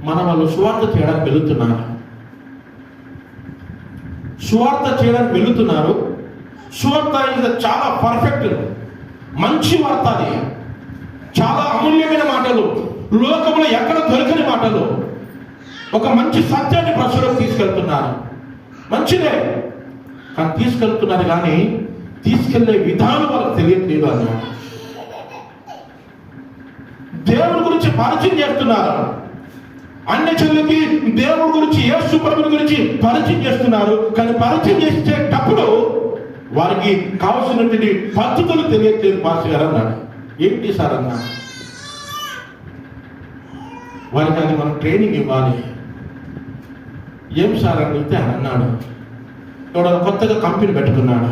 మన వాళ్ళు సువార్త చేయడానికి వెళుతున్నారు. సువార్త ఇది చాలా పర్ఫెక్ట్, మంచి వార్త. అది చాలా అమూల్యమైన మాటలు, లోకంలో ఎక్కడ దొరకని మాటలు. ఒక మంచి సత్యాన్ని ప్రజలకు తీసుకెళ్తున్నారు, మంచిదే. కానీ తీసుకెళ్తున్నారు, కానీ తీసుకెళ్లే విధానం వాళ్ళకి తెలియట్లేదు అన్నమాట. దేవుడి గురించి పరిచయం చేస్తున్నారు, అన్య చెల్లికి దేవుడి గురించి, యేసు ప్రభువుని గురించి పరిచయం చేస్తున్నారు. కానీ పరిచయం చేసేటప్పుడు వారికి కావలసినటువంటి పద్ధతులు తెలియట్లేదు. పాస్టర్ గారు అన్నాడు. ఏంటి సార్ అన్నా? వారికి అది మనం ట్రైనింగ్ ఇవ్వాలి. ఏం సార్ అని అడిగితే ఆయన అన్నాడు, ఎవడో కొత్తగా కంపెనీ పెట్టుకున్నాడు,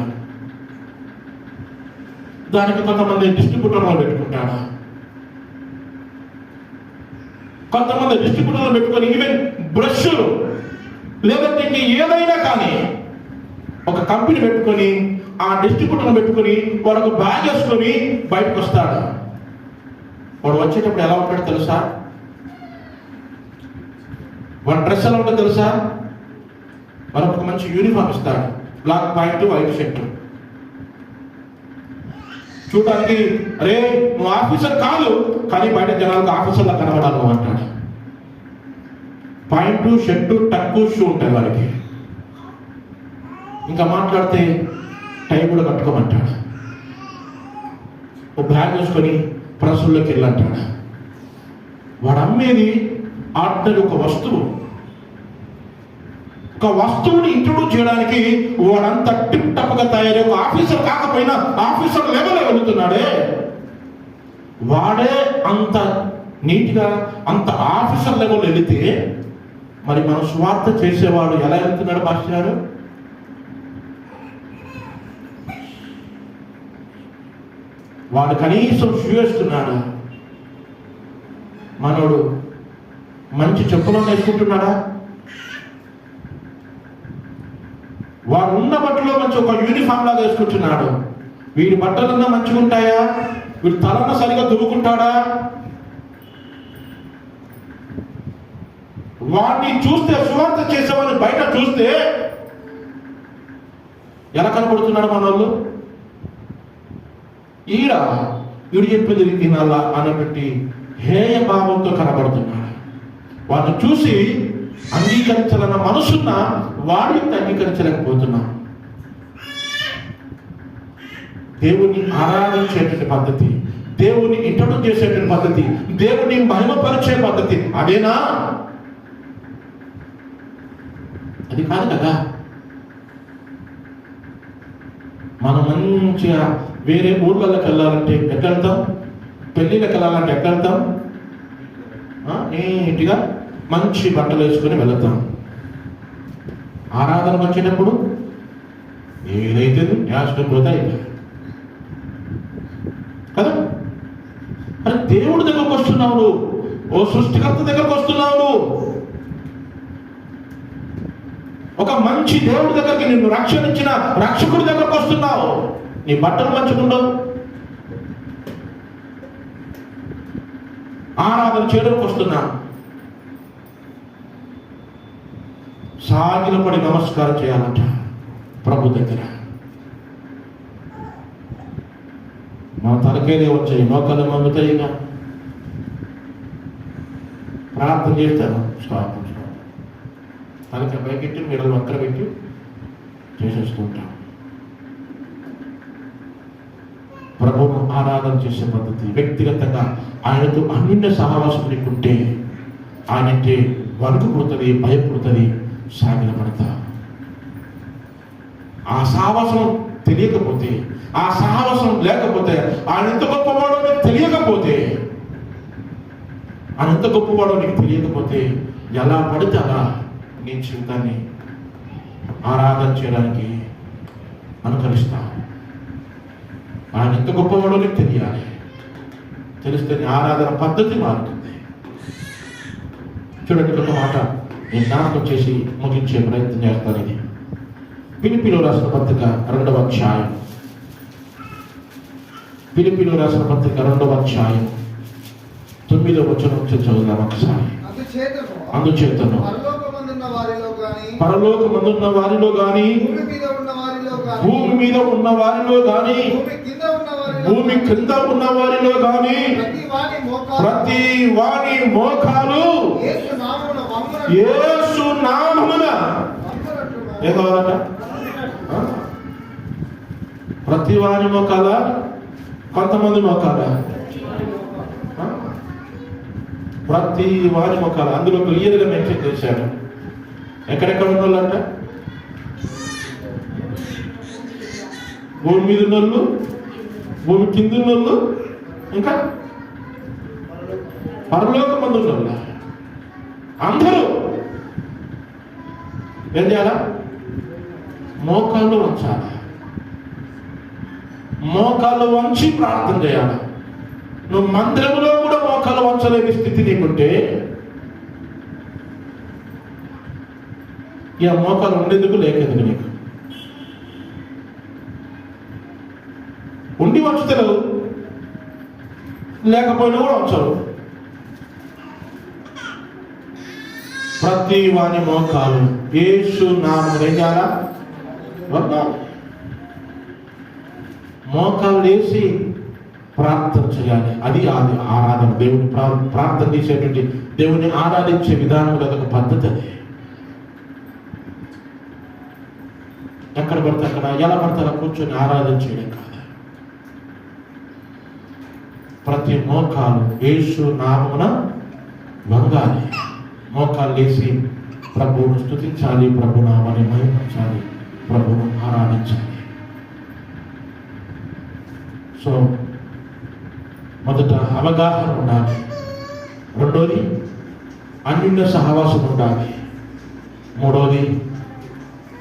దానికి కొంతమంది డిస్ట్రిబ్యూటర్లు పెట్టుకుంటాడు, కొంతమంది డిస్ట్రిబ్యూటర్లు పెట్టుకొని ఈవెన్ బ్రష్ లేదంటే ఏదైనా కానీ ఒక కంపెనీ పెట్టుకొని ఆ డిస్ట్రిబ్యూటర్లు పెట్టుకొని వాడు ఒక బ్యాగ్ వేసుకొని బయటకు వస్తాడు. వాడు వచ్చేటప్పుడు ఎలా ఉంటాడో తెలుసా? వాడి డ్రెస్ ఎలా ఉంటుందో తెలుసా? మనకు ఒక మంచి యూనిఫామ్ ఇస్తాడు, బ్లాక్ ప్యాంటు, వైట్ షర్ట్. చూడటానికి అరే నువ్వు ఆఫీసర్ కాదు, కానీ బయట జనాలకు ఆఫీసర్లా కనబడాలి నువ్వు అంటాడు. ప్యాంటు, షర్టు, టక్కు, షూ ఉంటాయి వారికి. ఇంకా మాట్లాడితే టై కూడా కట్టుకోమంటాడు. ఒక బ్యాగ్ వేసుకొని ప్రసుల్లోకి వెళ్ళంటాడు. వాడు అమ్మేది ఆర్డర్ ఒక వస్తువుని ఇంట్రొడ్యూస్ చేయడానికి వాడంతా టిప్ టప్గా తయారై ఒక ఆఫీసర్ కాకపోయినా ఆఫీసర్ లెవెల్ వెళుతున్నాడే, వాడే అంత నీట్గా అంత ఆఫీసర్ లెవెల్ వెళితే మరి మన స్వార్థ చేసేవాడు ఎలా వెళ్తున్నాడు మాస్టర్ గారు? వాడు కనీసం షూ వేస్తున్నాడు, మనోడు మంచి చెప్పులను వేసుకుంటున్నాడా? వాడు ఉన్న బట్టలో మంచి ఒక యూనిఫామ్ లాగా వేసుకుంటున్నాడు. వీడి బట్టలన్నా మంచిగా ఉంటాయా? వీడు తలన సరిగా దువ్వుకుంటాడా? వాడిని చూస్తే, సువార్త చేసేవాడిని బయట చూస్తే ఎలా కనపడుతున్నాడు మన వాళ్ళు? వీడు చెప్పేది తినాలా అన్నటువంటి హేయ భావంతో కనబడుతున్నాడు. వాడిని చూసి అంగీకరించాలన్న మనసున్న వాడిని అంగీకరించలేకపోతున్నా. దేవుని ఆరాధించేటువంటి పద్ధతి, దేవుని ఇంట్రొడ్యూస్ చేసేటువంటి పద్ధతి, దేవుని మహిమపరిచే పద్ధతి అదేనా? అది కాదు కదా. మనం మంచిగా వేరే ఊర్లలోకి వెళ్ళాలంటే ఎక్కడెళ్తాం? పెళ్ళిళ్ళకి వెళ్ళాలంటే ఎక్కడెళ్తాం? నీట్గా మంచి బట్టలు వేసుకొని వెళతాం. ఆరాధనకు వచ్చేటప్పుడు ఏదైతే యాస్టం పోతే అయితే కదా. మరి దేవుడి దగ్గరకు వస్తున్నావు, ఓ సృష్టికర్త దగ్గరకు వస్తున్నావు, ఒక మంచి దేవుడి దగ్గరికి, నిన్ను రక్షణించిన రక్షకుడి దగ్గరకు వస్తున్నావు. నీ బట్టలు మంచుకుంటావు, ఆరాధన చేయడానికి వస్తున్నా, సాగిలపడి నమస్కారం చేయాలంట ప్రభు దగ్గర. మన తలకేదే వచ్చాయి, మోకాలు మంగుతాయిగా. ప్రార్థన చేస్తాను స్టాప్ తనకి పైకెట్టి మీరు వంకర పెట్టి చేసేస్తూ ఉంటాం. ప్రభువును ఆరాధన చేసే పద్ధతి వ్యక్తిగతంగా ఆయనతో అన్నిన్న సహవాసం లేకుంటే ఆయనంటే వణుకు పుడుతుంది, భయపడుతుంది, సాగిలపడతా. ఆ సహవాసం తెలియకపోతే, ఆ సహవాసం లేకపోతే, ఆయన ఎంత గొప్పవాడో నీకు తెలియకపోతే, ఆయన ఎంత గొప్పవాడో నీకు తెలియకపోతే ఎలా పడితే అలా నీ జీవితాన్ని ఆరాధన చేయడానికి అనుకరిస్తావు. ఆయన ఎంత గొప్పవాడో నీకు తెలియాలి. తెలిస్తే నీ ఆరాధన పద్ధతి మారుతుంది. చూడండి, ఒక మాట నేను జ్ఞాపకం చేసి ముగించే ప్రయత్నం చేస్తాను. ఇది ఫిలిప్పీలో రాసిన పత్రిక 2వ అధ్యాయం. ఫిలిప్పీలో రాసిన పత్రిక 2వ అధ్యాయం 9వ వచనం నుంచి చదువుదాం ఒకసారి. అందుచేతను పరలోకమందున్న వారిలో గాని, భూమి మీద ఉన్న వారిలో గాని, భూమి కింద ఉన్న వారిలో గాని ప్రతి వాని మోకాలు యేసు నామమున ఏ కావాలట? ప్రతి వాని మోకాల, కొంతమంది మోకాల, ప్రతి వాని మోకాల. అందులో క్లియర్గా మెన్షన్ చేశాడు. ఎక్కడెక్కడ ఉన్న వాళ్ళంట? భూమి మీద ఉన్నోళ్ళు, భూమి కింద ఉన్నోళ్ళు, ఇంకా పరలోకమందు ఉన్నోళ్ళు, అందరూ ఏం చేయాలా? మోకాళ్ళు వంచాలి. మోకాళ్ళు వంచి ప్రార్థన చేయాలి. నువ్వు మందిరంలో కూడా మోకాళ్ళు వంచలేని స్థితి నీకుంటే ఇక మోకాలు ఉండేందుకు లేకెందుకు నీకు? ఉండి వంచుతారు, లేకపోయినా కూడా వంచరు. ప్రతి వాని మోకాలు యేసు నామమున ఏం చేయాలా? మోకాలు వేసి ప్రార్థన చేయాలి. అది ఆరాధన. దేవుని ప్రార్థన చేసేటువంటి, దేవుని ఆరాధించే విధానం ఒక పద్ధతి. అది ఎక్కడ పడితే అక్కడ, ఎలా పడితే అలా కూర్చొని ఆరాధన చేయడం కాదు. ప్రతి మోకాలు యేసు నామమున వంగాలి. మోకాలు వేసి ప్రభువును స్తుతించాలి, ప్రభు నామాన్ని మహిమించాలి, ప్రభువును ఆరాధించాలి. సో మొదట అవగాహన ఉండాలి. రెండోది అన్యోన్య సహవాసం ఉండాలి. మూడోది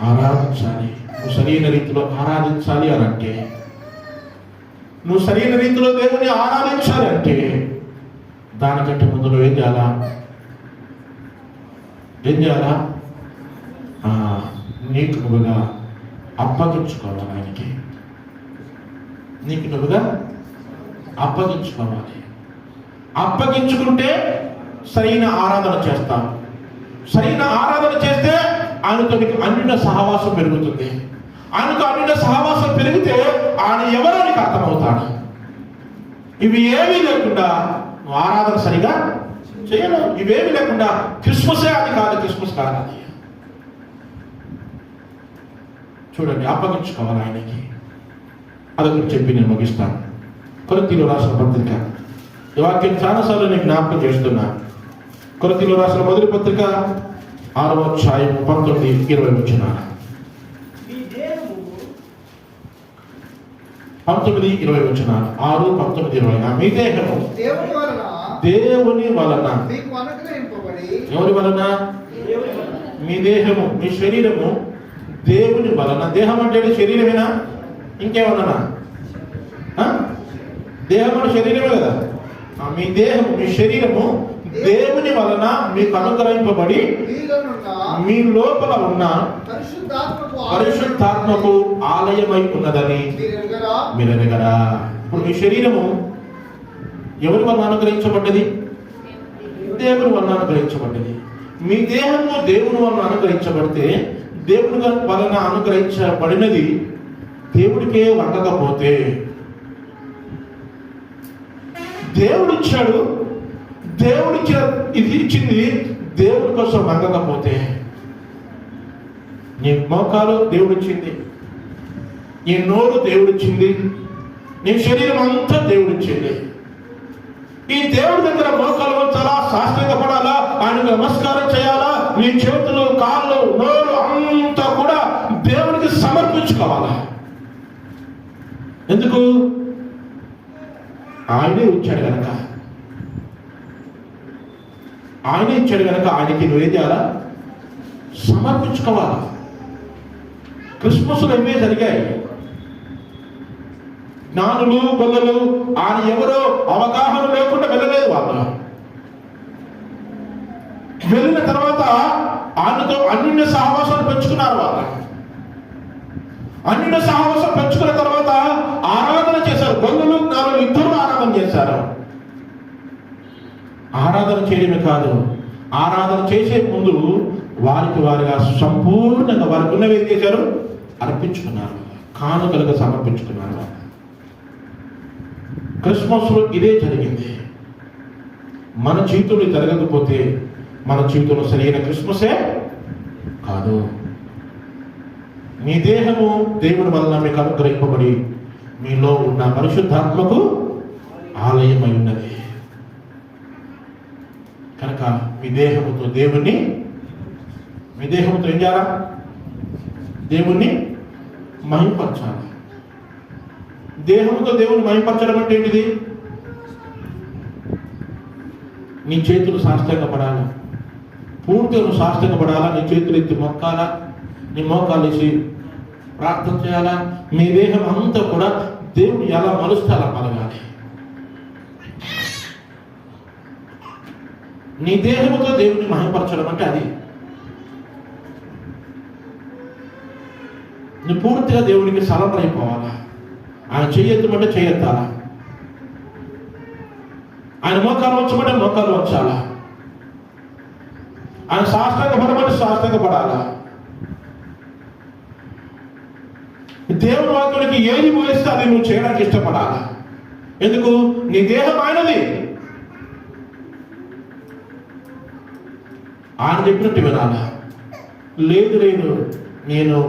ఆరాధించాలి. నువ్వు సరైన రీతిలో ఆరాధించాలి అని అంటే, నువ్వు సరైన రీతిలో దేవుని ఆరాధించాలి అంటే దానికంటే ముందు నువ్వు ఏం చేయాలా? నీకు నువ్వుగా అప్పగించుకోవాలి. ఆయనకి నీకు నువ్వుగా అప్పగించుకోవాలి. అప్పగించుకుంటే సరైన ఆరాధన చేస్తావు. సరైన ఆరాధన చేస్తే ఆయనతో నీకు అన్యోన్య సహవాసం పెరుగుతుంది. ఆయనతో అన్యోన్య సహవాసం పెరిగితే ఆయన ఎవరో నీకు అర్థమవుతాడు. ఇవి ఏమీ లేకుండా నువ్వు ఆరాధన సరిగా చేయలేవు. ఇవేమీ లేకుండా క్రిస్మసే అది కాదు, క్రిస్మస్ కాదు అది. చూడండి, అప్పగించుకోవాలి ఆయనకి. అదొకటి చెప్పి నేను ముగిస్తాను. కొరింథీయులకు రాసిన పత్రిక, ఈ వాక్యం చాలాసార్లు నేను జ్ఞాపకం చేస్తున్నా. కొరింథీయులకు రాసిన మొదటి పత్రిక 6వ అధ్యాయం 19-20 వచనాలు. 19-20 వచనాలు. 6, 19, 20. మీ దేహము దేవుని వలన. ఎవరి వలన? మీ దేహము, మీ శరీరము దేవుని వలన. దేహం అంటే శరీరమేనా? ఇంకేమన్నా? దేహం అంటే శరీరమే కదా. మీ దేహము, మీ శరీరము దేవుని వలన మీకు అనుగ్రహింపబడి మీ లోపల ఉన్న పరిశుద్ధాత్మకు ఆలయమై ఉన్నదని మీరు ఎరగరా. ఇప్పుడు మీ శరీరము ఎవరి వలన అనుగ్రహించబడ్డది? దేవుని వలన అనుగ్రహించబడ్డది. మీ దేహము దేవుని వలన అనుగ్రహించబడితే, దేవుని వలన అనుగ్రహించబడినది దేవుడికే వంగకపోతే, దేవుడు ఇచ్చాడు, ఇది ఇచ్చింది దేవుడి కోసం వంగకపోతే, నీ మోకాలు దేవుడిచ్చింది, నీ నోరు దేవుడిచ్చింది, నీ శరీరం అంతా దేవుడిచ్చింది. ఈ దేవుడి దగ్గర మోకాలు వంచాలా, సాష్టాంగపడాలా, ఆయనకు నమస్కారం చేయాలా, నీ చేతులు, కాళ్ళు, నోరు అంతా కూడా దేవుడికి సమర్పించుకోవాలా. ఎందుకు? ఆయనే ఇచ్చాడు కనుక, ఆయనే ఇచ్చాడు కనుక ఆయనకి నువ్వేం చేయాలా? సమర్పించుకోవాలా. క్రిస్మస్లో ఇవే జరిగాయి. జ్ఞానులు గొల్లలు ఆయన ఎవరో అవగాహన లేకుండా వెళ్ళలేదు. వాళ్ళు వెళ్ళిన తర్వాత ఆయనతో అన్యోన్య సహవాసాలు పెంచుకున్నారు. వాళ్ళు అన్యోన్య సహవాసం పెంచుకున్న తర్వాత ఆరాధన చేశారు. గొల్లలు జ్ఞానులు ఇద్దరు ఆరాధన చేశారు. ఆరాధన చేయడమే కాదు, ఆరాధన చేసే ముందు వారిగా సంపూర్ణంగా వారికి ఉన్నవి ఏం చేశారు? అర్పించుకున్నారు, కానుకలుగా సమర్పించుకున్నారు. క్రిస్మస్లో ఇదే జరిగింది. మన జీవితంలో జరగకపోతే మన జీవితంలో సరైన క్రిస్మసే కాదు. మీ దేహము దేవుని వలన మీకు అనుగ్రహింపబడి మీలో ఉన్న పరిశుద్ధాత్మకు ఆలయమై ఉన్నది కనుక మీ దేహముతో దేవుణ్ణి, మీ దేహంతో ఏం చేయాలా? దేవుణ్ణి మహిమపరచాలి. దేహంతో దేవుని మహిమపరచడం అంటే ఏంటిది? నీ చేతులు సాష్టాంగపడాలి, పూర్తిగా నువ్వు సాష్టాంగపడాలా, నీ చేతులు ఎత్తి మొక్కాలా, నీ మోకాలు వేసి ప్రార్థన చేయాలా. మీ దేహం అంతా కూడా దేవుని ఎలా మలుస్తే అలా మలగాలి. నీ దేహంతో దేవుని మహిమపరచడం అంటే అది. నువ్వు పూర్తిగా దేవునికి సరెండర్ అయిపోవాలా. ఆయన చెయ్యెత్తమంటే చెయ్యెత్తాలా, ఆయన మోకాలు వచ్చమంటే మోకాలు వచ్చాలా, ఆయన సాష్టాంగపడమంటే సాష్టాంగపడాలా. దేవుని వాక్యానికి ఏది పోయిస్తే అది నువ్వు చేయడానికి ఇష్టపడాలా. ఎందుకు? నీ దేహం ఆయనది. ఆయన చెప్పినట్టు వినాలా. లేదు నేను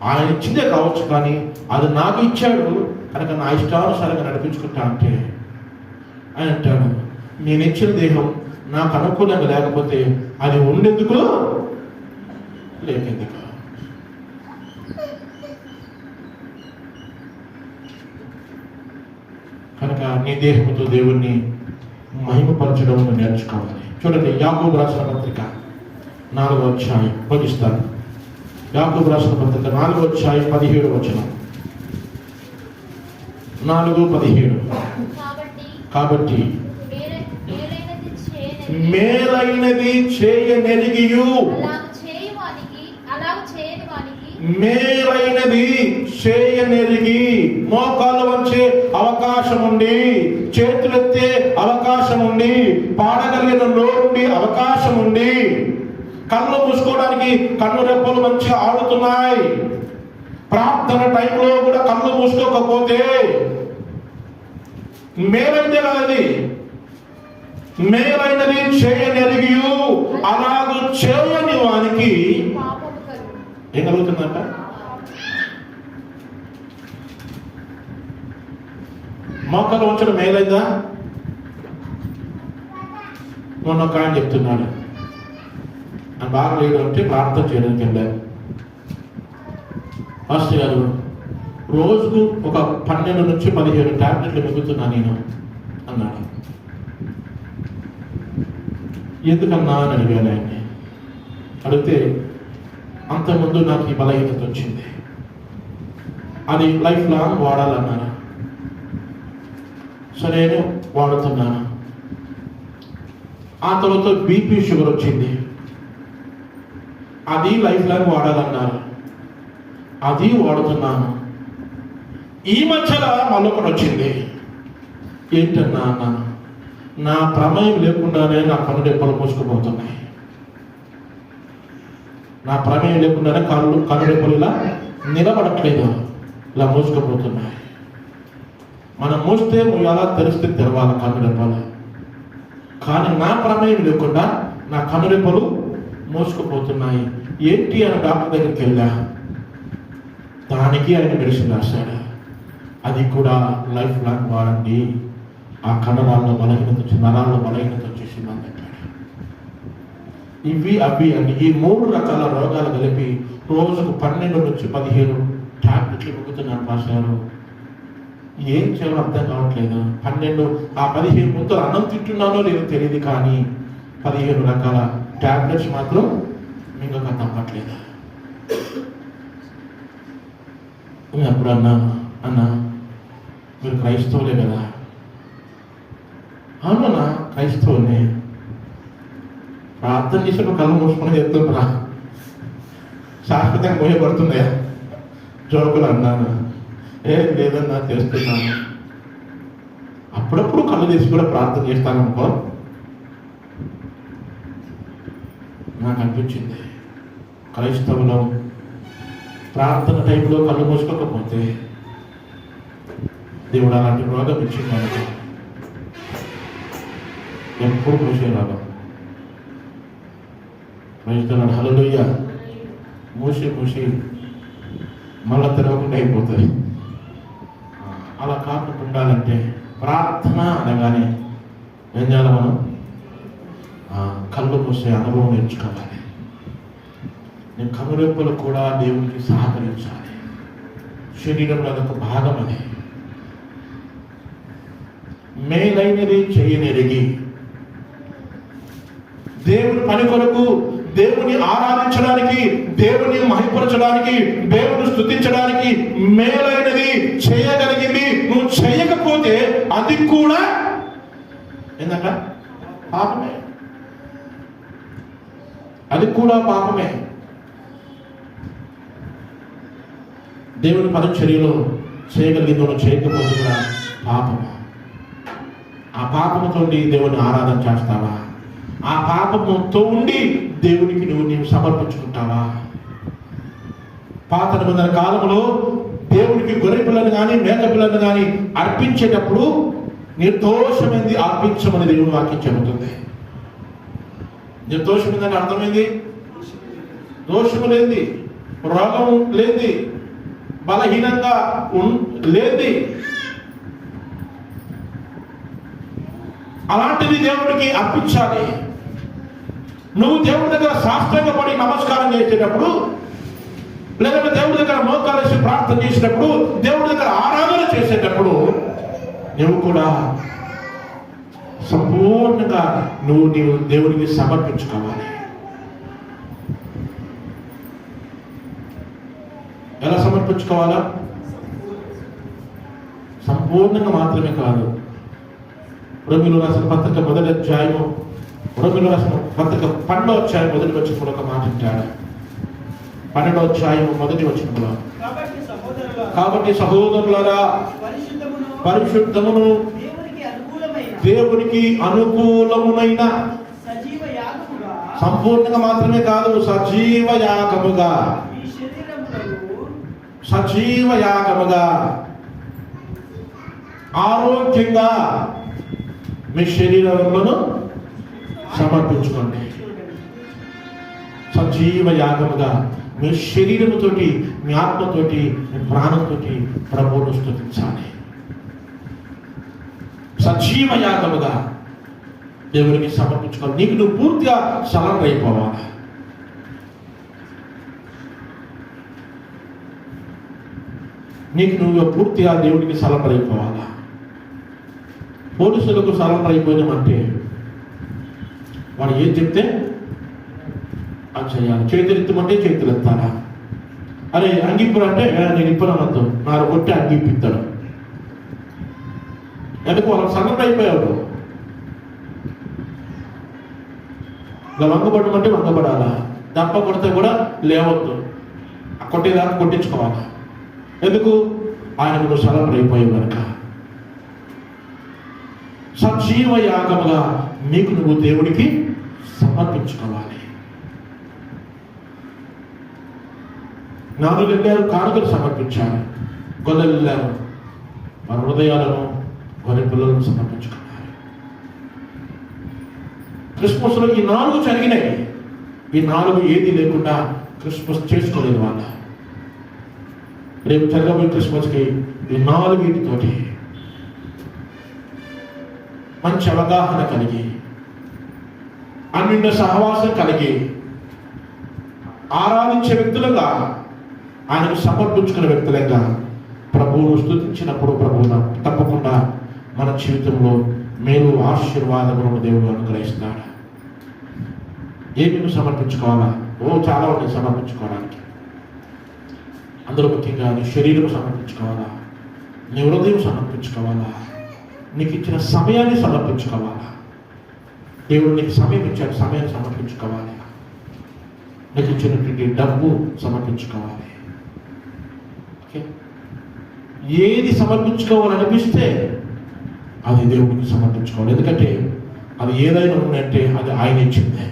ఆయన ఇచ్చిందే కావచ్చు, కానీ అది నాకు ఇచ్చాడు కనుక నా ఇష్టానుసారంగా నడిపించుకుంటా అంటే ఆయన అంటాడు, నేను ఇచ్చిన దేహం నాకు అనుకూలంగా లేకపోతే అది ఉండేందుకు లేకెందుకు. కనుక నీ దేహంతో దేవుణ్ణి మహిమపరచడం నేర్చుకోవాలి. చూడండి, యాకోబు రాసిన పత్రిక 4వ అధ్యాయం ముగిస్తాను. యాకోబు రాసిన పత్రిక 4వ అధ్యాయం 17వ వచనం. 4:17. కాబట్టి మేలైనది చేయనెరిగియు, మేలైనది చేయనెరిగి మోకాలు వంచే అవకాశం ఉండి, చేతులెత్తే అవకాశం ఉండి, పాడగలిగిన నోరుండి అవకాశం ఉండి, కళ్ళు మూసుకోవడానికి కన్ను రెప్పలు మంచిగా ఆడుతున్నాయి, ప్రార్థన టైంలో కూడా కళ్ళు మూసుకోకపోతే మేలైతే కాదది. మేలైనది చేయనెరిగియు అలాగూ చేయని వానికి ఏం కలుగుతుందంట? మోకాలు వంచడం మేలైందా? మొన్న ఒక ఆయన చెప్తున్నాడు, అని బాగా లేదు అంటే ప్రార్థన చేయడానికి వెళ్ళారు. మాస్టర్ గారు, రోజుకు ఒక 12 నుంచి 15 టాబ్లెట్లు మిగుతున్నా నేను అన్నాడు. ఎందుకన్నా అని అడిగాను ఆయన్ని. అడిగితే అంతకుముందు నాకు ఈ బలహీనత వచ్చింది, అది లైఫ్ లాంగ్ వాడాలన్నాను. సరే వాడుతున్నాను. ఆ తర్వాత బీపీ షుగర్ వచ్చింది, అది లైఫ్ లాంగ్ వాడాలన్నారు, అది వాడుతున్నాను. ఈ మధ్యలో మళ్ళొకటి వచ్చింది. ఏంటన్నా అన్నాను. నా ప్రమేయం లేకుండానే నా కన్ను రెప్పలు మూసుకుపోతున్నాయి. నా ప్రమేయం లేకుండానే కన్ను రెప్పలు ఇలా నిలబడట్లేదు, ఇలా మూసుకుపోతున్నాయి. మనం మూస్తే ఎలా తెరిస్తే తెరవాలి కన్ను రెప్పలు. కానీ నా ప్రమేయం లేకుండా నా కనురెప్పలు మోసుకుపోతున్నాయి. ఏంటి అని డాక్టర్ దగ్గరికి వెళ్ళా. దానికి ఆయన మెడిసిన్ రాశాడు. అది కూడా లైఫ్ లాంగ్ వాడండి, ఆ కండరాల్లో బలహీనత వచ్చి నరాల్లో బలహీనత వచ్చేసింది అని చెప్పాడు. ఇవి అవి అని ఈ 3 రకాల రోగాలు కలిపి రోజుకు 12 నుంచి 15 టాబ్లెట్లు మిగుతున్నాను రాశారు. ఏం చేయాలో అర్థం కావట్లేదు. 15 ముద్దలు అన్నం తింటున్నానో లేదో తెలియదు, కానీ 15 రకాల టాబ్లెట్స్ మాత్రం మింగక తప్పట్లేదు. అప్పుడు అన్నా మీరు క్రైస్తవులే కదా? అవునన్నా క్రైస్తవులే. ప్రార్థన చేసినప్పుడు కళ్ళు మూసుకొని చెప్తుండ్రా, శాశ్వతంగా మోయబడుతున్నాయా? జోకులు అన్నాను. లేదన్నా చేస్తున్నాను. అప్పుడప్పుడు కళ్ళు తీసి కూడా ప్రార్థన చేస్తాను అనుకో. నాకు అనిపించింది క్రైస్తవులు ప్రార్థన టైంలో కళ్ళు మూసుకోకపోతే దేవుడు అలాంటి రోగం ఇచ్చింది అనుకో. ఎప్పుడు మూసే రోగం. క్రైస్తవులు హల్లెలూయా మూసి మళ్ళా తెరవకుండా అయిపోతుంది. అలా కాకుండా ఉండాలంటే ప్రార్థన అనగానే ఏం చేయాలి? మనం కళ్ళు మూసే అనుభవం నేర్చుకోవాలి. నేను కనురెప్పలు కూడా దేవునికి సహకరించాలి. శరీరంలో అదొక భాగం. అది మేలైనది చేయనెరిగి దేవుని పని కొరకు, దేవుని ఆరాధించడానికి, దేవుని మహిమపరచడానికి, దేవుని స్తుతించడానికి మేలైనది చేయగలిగింది నువ్వు చేయకపోతే అది కూడా ఏంటంట? పాపమే. అది కూడా పాపమే. దేవుని పరిచర్యలో చేయగలిగింది నువ్వు చేయకపోతే కూడా పాపము. ఆ పాపముతో దేవుని ఆరాధన చేస్తావా? ఆ పాపముతో ఉండి దేవునికి నీవు సమర్పించుకుంటావా? పాత నిబంధన కాలంలో దేవునికి గొర్రె పిల్లను కానీ మేక పిల్లను కానీ అర్పించేటప్పుడు నిర్దోషమైంది అర్పించమని దేవుని వాక్యం చెబుతుంది. నిర్దోషమైందని అర్థమైంది దోషము లేనిది, రోగం లేనిది, బలహీనంగా లేనిది. అలాంటిది దేవుడికి అర్పించాలి. నువ్వు దేవుడి దగ్గర సాష్టాంగ పడి నమస్కారం చేసేటప్పుడు, లేదంటే దేవుడి దగ్గర మోకాలేసి ప్రార్థన చేసేటప్పుడు, దేవుడి దగ్గర ఆరాధన చేసేటప్పుడు నువ్వు కూడా సంపూర్ణంగా నీవు దేవుడికి సమర్పించుకోవాలి. ఎలా సమర్పించుకోవాలా? సంపూర్ణంగా మాత్రమే కాదు. రోమీయులకు రాసిన పత్రిక 1వ అధ్యాయము, రోమీయులకు రాసిన పత్రిక 12వ అధ్యాయం 1వ వచనంలో ఒక మాట అంటాడు. 12వ అధ్యాయం 1వ వచనంలో, కాబట్టి సహోదరులారా పరిశుద్ధమును దేవునికి అనుకూలమునైన సంపూర్ణంగా మాత్రమే కాదు, సజీవ యాగముగా ఆరోగ్యంగా మీ శరీరములను సమర్పించుకోండి. సజీవ యాగముగా మీ శరీరముతోటి, మీ ఆత్మతోటి, మీ ప్రాణంతోటి ప్రభువును స్తుతించాలి. సజీవ యాగముగా దేవునికి సమర్పించుకోవాలి. నీకు నువ్వు పూర్తిగా సరెండర్ అయిపోవాలి. నీకు నువ్వు పూర్తిగా దేవుడికి సరెండర్ అయిపోవాలా. పోలీసులకు సరెండర్ అయిపోయినామంటే వాడు ఏం చెప్తే అది చేయాలి. చేతులు ఎత్తమంటే చేతులు ఎత్తారా? అరే అంగిప్పుడు అంటే నేను ఇప్పనవద్దు, నాకు కొట్టి అంగిపిస్తాడు. ఎందుకు? వాళ్ళకి సరెండర్ అయిపోయాడు. ఇలా వంగబడమంటే వంగబడాలా, దప్ప కొడితే కూడా లేవద్దు, కొట్టేదాకా కొట్టించుకోవాలా. ఎందుకు? ఆయనకు నువ్వు సరెండర్ అయిపోయావు కనుక. సజీవ యాగముగా నీకు నువ్వు దేవుడికి సమర్పించుకోవాలి. నాలుగు వెళ్ళారు, కానుకలు సమర్పించారు. గొల్లలు వెళ్ళారు, వారి హృదయాలను, వారి పిల్లలను సమర్పించుకున్నారు. క్రిస్మస్లో ఈ 4 జరిగినాయి. ఈ 4 ఏది లేకుండా క్రిస్మస్ చేసుకోలేదు వాళ్ళ. రేపు జరగబోయే క్రిస్మస్కి ఈ 4 మంచి అవగాహన కలిగి, అన్నింటి సహవాసం కలిగి, ఆరాధించే వ్యక్తులుగా, ఆయనకు సమర్పించుకునే వ్యక్తులుగా ప్రభువును స్తుతించినప్పుడు ప్రభువును తప్పకుండా మన జీవితంలో మేలు ఆశీర్వాదములను దేవుడు అనుగ్రహిస్తాడు. ఏమేమి సమర్పించుకోవాలా? చాలా ఉన్నాయి సమర్పించుకోవడానికి. అందులో ముఖ్యంగా నీ శరీరం సమర్పించుకోవాలా, నీ హృదయం సమర్పించుకోవాలా, నీకు ఇచ్చిన సమయాన్ని సమర్పించుకోవాలా. దేవుడు నీకు సమయం ఇచ్చాడు, సమయాన్ని సమర్పించుకోవాలి. నీకు ఇచ్చినటువంటి డబ్బు సమర్పించుకోవాలి. ఓకే, ఏది సమర్పించుకోవాలనిపిస్తే అది దేవుడికి సమర్పించుకోవాలి. ఎందుకంటే అది ఏదైనా ఉందంటే అది ఆయన ఇచ్చిందే.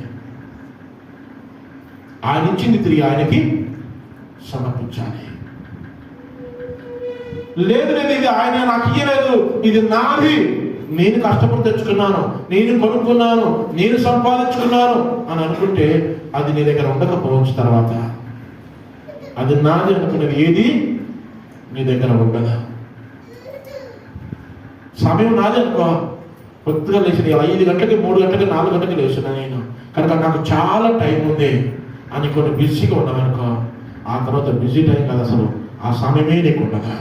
ఆయన ఇచ్చింది తిరిగి ఆయనకి సమర్పించాలి. లేదు ఇది ఆయన నాకు ఇయ్యలేదు, ఇది నాది, నేను కష్టపడి తెచ్చుకున్నాను, నేను కొనుక్కున్నాను, నేను సంపాదించుకున్నాను అని అనుకుంటే అది నీ దగ్గర ఉండకపోవచ్చు. తర్వాత అది నాది అనుకునేది ఏది నీ దగ్గర ఉండదు. సమయం నాది అనుకో, కొద్దిగా లేచిన 5 గంటలకి 3 గంటలకి 4 గంటలకి లేచిన నేను కనుక నాకు చాలా టైం ఉంది అని కొన్ని బిజీగా ఉన్నామనుకో, ఆ తర్వాత బిజీ టైం కాదు, అసలు ఆ సమయమే నీకు ఉండదు.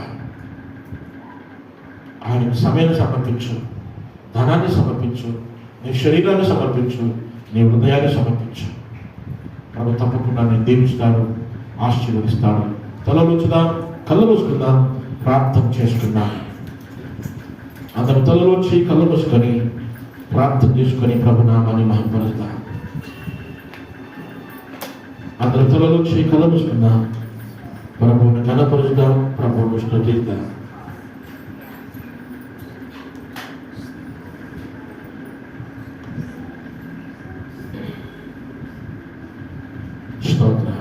ఆయనకు సమయాన్ని సమర్పించు, ధనాన్ని సమర్పించు, నీ శరీరాన్ని సమర్పించు, నీ హృదయాన్ని సమర్పించు. ప్రభు తప్పకుండా నేను దీవిస్తాడు, ఆశీర్వదిస్తాడు. తలలోచుదాం, కళ్ళు మూసుకుందాం, ప్రార్థన చేసుకుందాం. అందరూ తలలోచి కళ్ళు మూసుకొని ప్రార్థన చేసుకొని ప్రభు నామాన్ని మహిమపరుస్తాం. అందరూ తలలోచి కళ్ళు మూసుకుందాం, ప్రభువుని ఘనపరుస్తాం, ప్రభువుని స్తుతిద్దాం. స్తోత్రం.